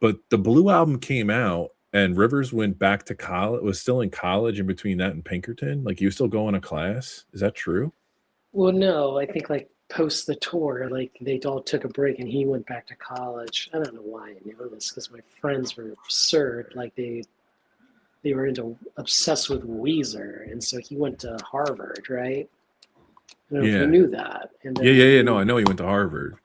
but the Blue album came out and Rivers went back to college, was still in college in between that and Pinkerton. Like he was still going to class. Is that true? Well, no, I think like post the tour, like they all took a break and he went back to college. I don't know why I know this because my friends were absurd. Like they were obsessed with Weezer, and so he went to Harvard, right? I don't know if you knew that. And then yeah. No, I know he went to Harvard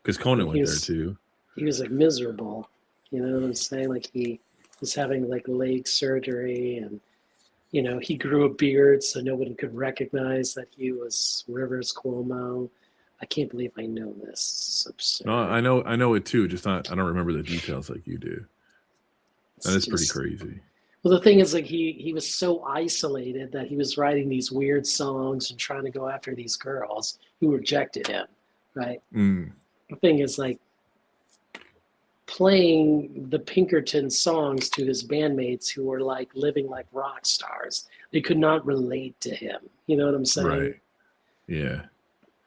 because Conan went there too. He was like miserable. You know what I'm saying? Like he was having like leg surgery and he grew a beard so nobody could recognize that he was Rivers Cuomo. I can't believe I know this. It's absurd. No, I know it too. Just I don't remember the details like you do. That is pretty crazy. Well, the thing is, like he was so isolated that he was writing these weird songs and trying to go after these girls who rejected him, right? Mm. The thing is, like playing the Pinkerton songs to his bandmates who were like living like rock stars. They could not relate to him. You know what I'm saying? Right. Yeah.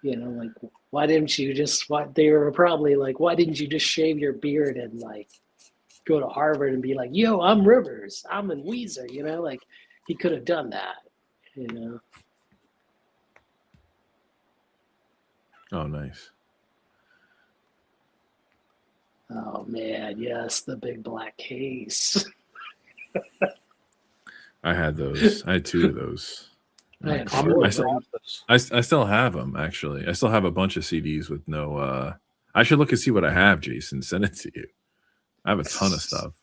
Like why didn't you just? They were probably like, why didn't you just shave your beard and like go to Harvard and be like, yo, I'm Rivers, I'm in Weezer, like he could have done that, Oh, nice. Oh man, yes, the big black case. I had those. I had 2 of those. I had I'm 4 in of the them. process. I still have them, actually. I still have a bunch of CDs with no I should look and see what I have, Jason. Send it to you. I have a ton of stuff.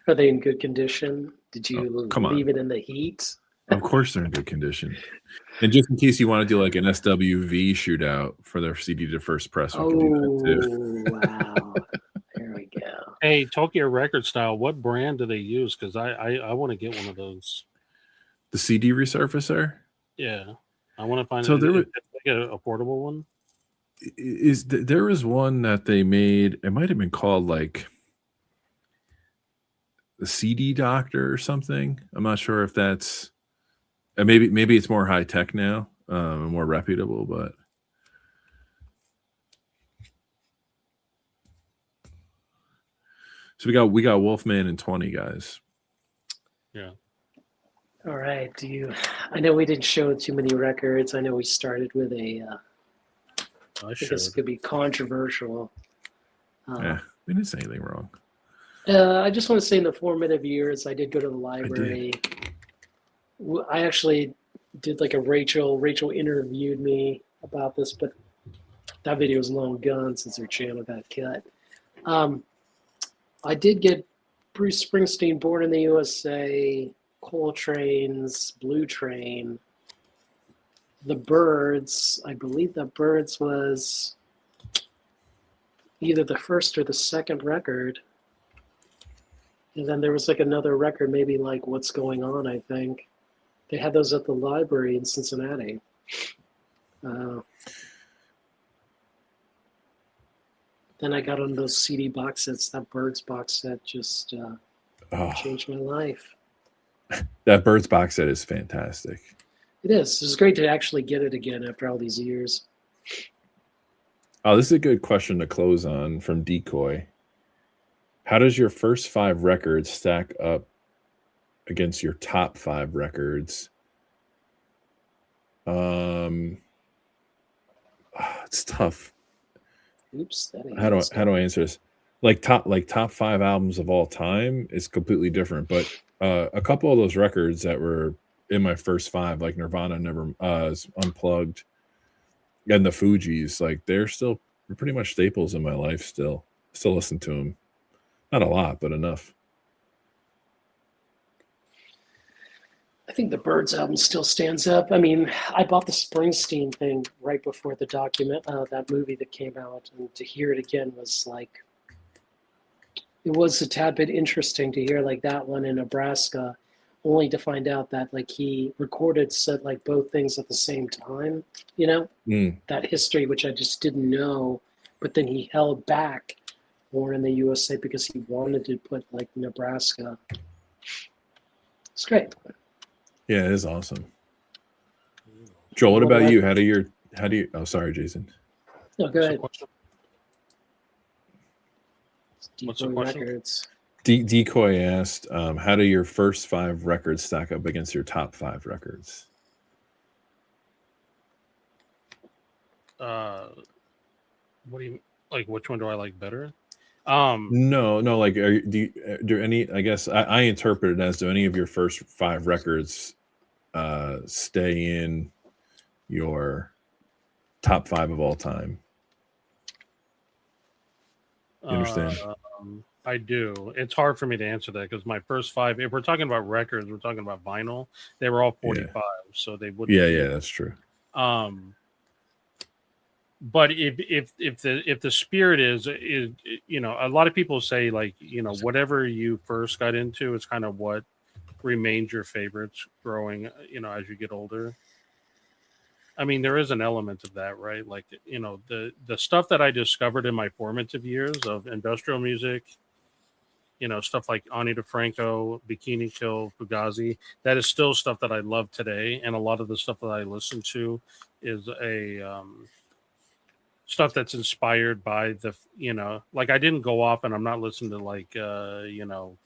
Are they in good condition? Did you leave it in the heat? Of course they're in good condition. And just in case you want to do like an SWV shootout for their CD to first press, we can do that too. Wow. There we go. Hey, Tokyo Record Style, what brand do they use? Because I want to get one of those. The CD resurfacer? Yeah. I want to find So there like a portable one. There was one that they made, it might have been called like the CD Doctor or something. I'm not sure if that's maybe it's more high tech now, more reputable, but so we got Wolfman and 20 guys. Yeah. All right. I know we didn't show too many records. I know we started with I guess this could be controversial. Yeah, we didn't say anything wrong. I just want to say in the formative years, I did go to the library. I actually did like a Rachel interviewed me about this, but that video is long gone since her channel got cut. I did get Bruce Springsteen, Born in the USA, Coltrane's Blue Train, The Byrds. I believe The Byrds was either the first or the second record. And then there was like another record, maybe like What's Going On, I think. They had those at the library in Cincinnati. Then I got on those CD box sets. That Byrds box set just changed my life. That Byrds box set is fantastic. It is. It's great to actually get it again after all these years. Oh, this is a good question to close on from Decoy. How does your first 5 records stack up against your top 5 records? It's tough. Oops. How do I answer this? Like top 5 albums of all time is completely different, but a couple of those records that were in my first 5, like Nirvana, Never Unplugged, and the Fugees, like they're pretty much staples in my life. Still listen to them. Not a lot, but enough. I think the Byrds album still stands up. I mean, I bought the Springsteen thing right before the that movie that came out, and to hear it again was like, it was a tad bit interesting to hear like that one in Nebraska only to find out that like he recorded said like both things at the same time, you know, that history, which I just didn't know, but then he held back Born in the USA because he wanted to put like Nebraska. It's great. Yeah, it is awesome. Joel, what about you? How do you, oh, sorry, Jason. No, go ahead. What's the question? Records. Decoy asked, how do your first 5 records stack up against your top 5 records? What do you like? Which one do I like better? No, like, do any, I guess I interpret it as, do any of your first 5 records stay in your top 5 of all time? You understand? I do. It's hard for me to answer that because my first 5, if we're talking about records, we're talking about vinyl, they were all 45, so they wouldn't. Yeah, that's true. But if the spirit is, you know, a lot of people say like, you know, whatever you first got into is kind of what remains your favorites growing, you know, as you get older. I mean, there is an element of that, right? Like, you know, the stuff that I discovered in my formative years of industrial music, you know, stuff like Ani DeFranco, Bikini Kill, Fugazi, that is still stuff that I love today. And a lot of the stuff that I listen to is stuff that's inspired by the, you know, like I didn't go off and I'm not listening to like, you know,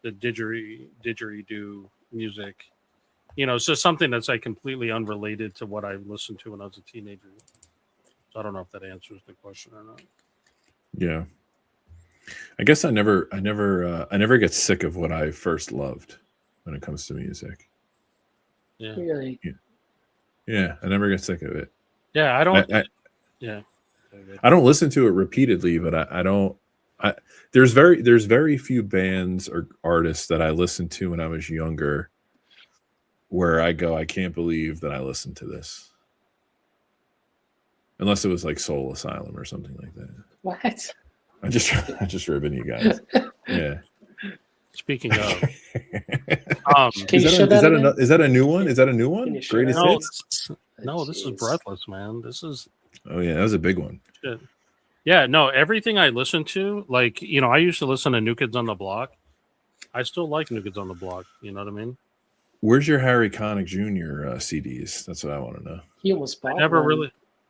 the didgeridoo music, you know, so something that's like completely unrelated to what I listened to when I was a teenager. So I don't know if that answers the question or not. Yeah. I guess I never get sick of what I first loved when it comes to music. Yeah. Really? Yeah, I never get sick of it. Yeah, I don't. I don't listen to it repeatedly, but I don't. There's very few bands or artists that I listened to when I was younger where I go, I can't believe that I listened to this. Unless it was like Soul Asylum or something like that. What? I just ribbing you guys. Yeah. Speaking of, is that a new one? Is that a new one? Greatest hits? No, this is Breathless, man. This is. Oh yeah, that was a big one. Shit. Yeah, no, everything I listen to, like, you know, I used to listen to New Kids on the Block. I still like New Kids on the Block. You know what I mean? Where's your Harry Connick Jr. CDs? That's what I want to know. He almost bought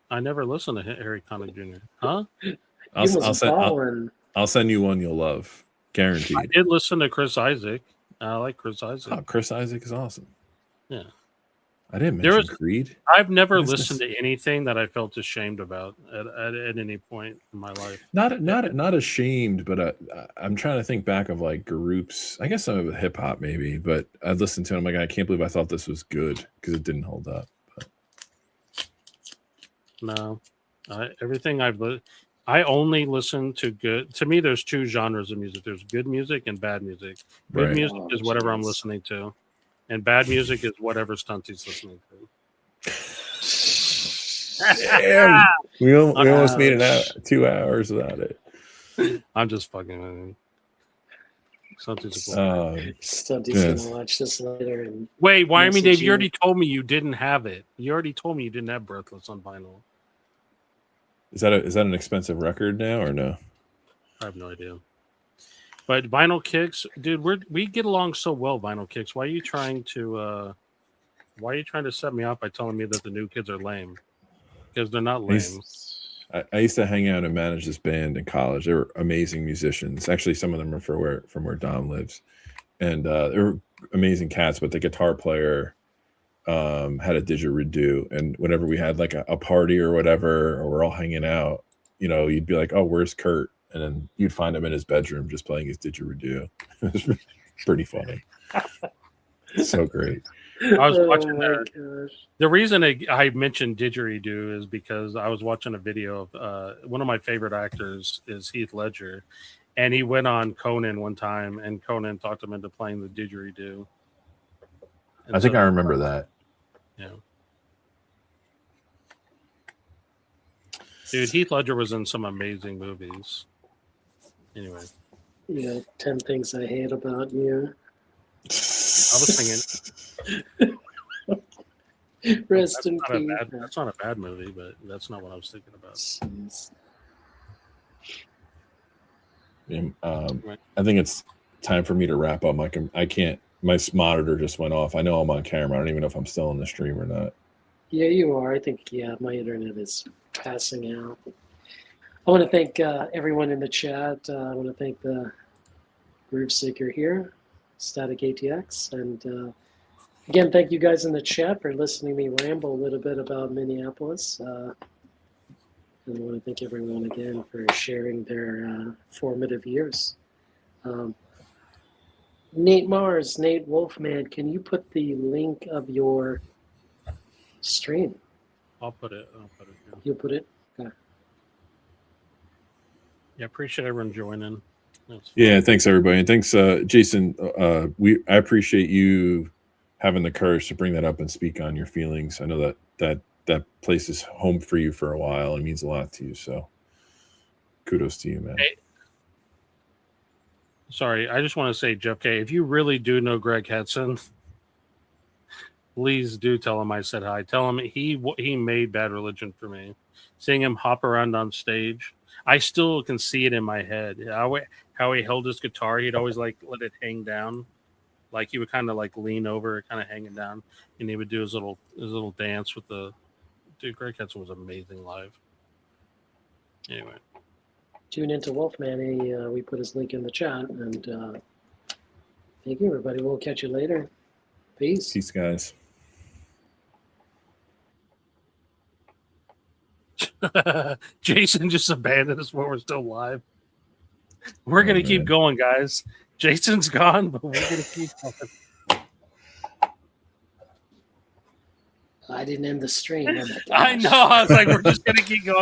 I never listened to Harry Connick Jr. Huh? I'll send you one you'll love. Guaranteed. I did listen to Chris Isaac. I like Chris Isaac. Oh, Chris Isaac is awesome. Yeah. I didn't mention Creed. I've never listened to anything that I felt ashamed about at any point in my life. Not ashamed, but I'm trying to think back of like groups. I guess some of it hip hop maybe, but I'd listen to it. I'm like, I can't believe I thought this was good because it didn't hold up. But. No, everything I only listen to good. To me, there's 2 genres of music. There's good music and bad music. Good music is whatever I'm listening to. And bad music is whatever stunt he's listening to. Damn. We almost made it 2 hours without it. I'm just fucking with him. Stunty's gonna watch this later. And wait, why? I mean, Dave, you already told me you didn't have it. You already told me you didn't have Breathless on vinyl. Is that an expensive record now or no? I have no idea. But Vinyl Kicks, dude, we get along so well. Vinyl Kicks. Why are you trying to set me off by telling me that the New Kids are lame? Because they're not lame. I used to hang out and manage this band in college. They were amazing musicians. Actually, some of them are from where Dom lives, and they were amazing cats. But the guitar player had a didgeridoo, and whenever we had like a party or whatever, or we're all hanging out, you know, you'd be like, "Oh, where's Kurt?" And then you'd find him in his bedroom just playing his didgeridoo. It was pretty funny. So great. I was watching the reason I mentioned didgeridoo is because I was watching a video of one of my favorite actors is Heath Ledger, and he went on Conan one time, and Conan talked him into playing the didgeridoo. And I think I remember that. Yeah. Dude, Heath Ledger was in some amazing movies. Anyway. Yeah, 10 Things I Hate About You. was thinking Rest in peace. that's not a bad movie, but that's not what I was thinking about. Jeez. I think it's time for me to wrap up. I can't. My monitor just went off. I know I'm on camera. I don't even know if I'm still in the stream or not. Yeah, you are. I think, my internet is passing out. I want to thank everyone in the chat. I want to thank the Groove Seeker here, Static ATX. And again, thank you guys in the chat for listening to me ramble a little bit about Minneapolis. And I want to thank everyone again for sharing their formative years. Nate Mars, Nate Wolfman, can you put the link of your stream? I'll put it. Yeah. You'll put it? Okay. Yeah, appreciate everyone joining. Yeah, thanks everybody, and thanks, Jason. I appreciate you having the courage to bring that up and speak on your feelings. I know that place is home for you for a while. It means a lot to you. So, kudos to you, man. Hey. Sorry, I just want to say, Jeff K., if you really do know Greg Hetson, please do tell him I said hi. Tell him he made Bad Religion for me. Seeing him hop around on stage, I still can see it in my head. How he held his guitar, he'd always like let it hang down. Like he would kind of like lean over, kind of hanging down, and he would do his little dance with the dude. Greg Hetson was amazing live. Anyway. Tune into Wolfman. We put his link in the chat. And thank you, everybody. We'll catch you later. Peace. Peace, guys. Jason just abandoned us while we're still live. We're going to keep going, guys. Jason's gone, but we're going to keep going. I didn't end the stream. Oh my gosh. I know. I was like, we're just going to keep going.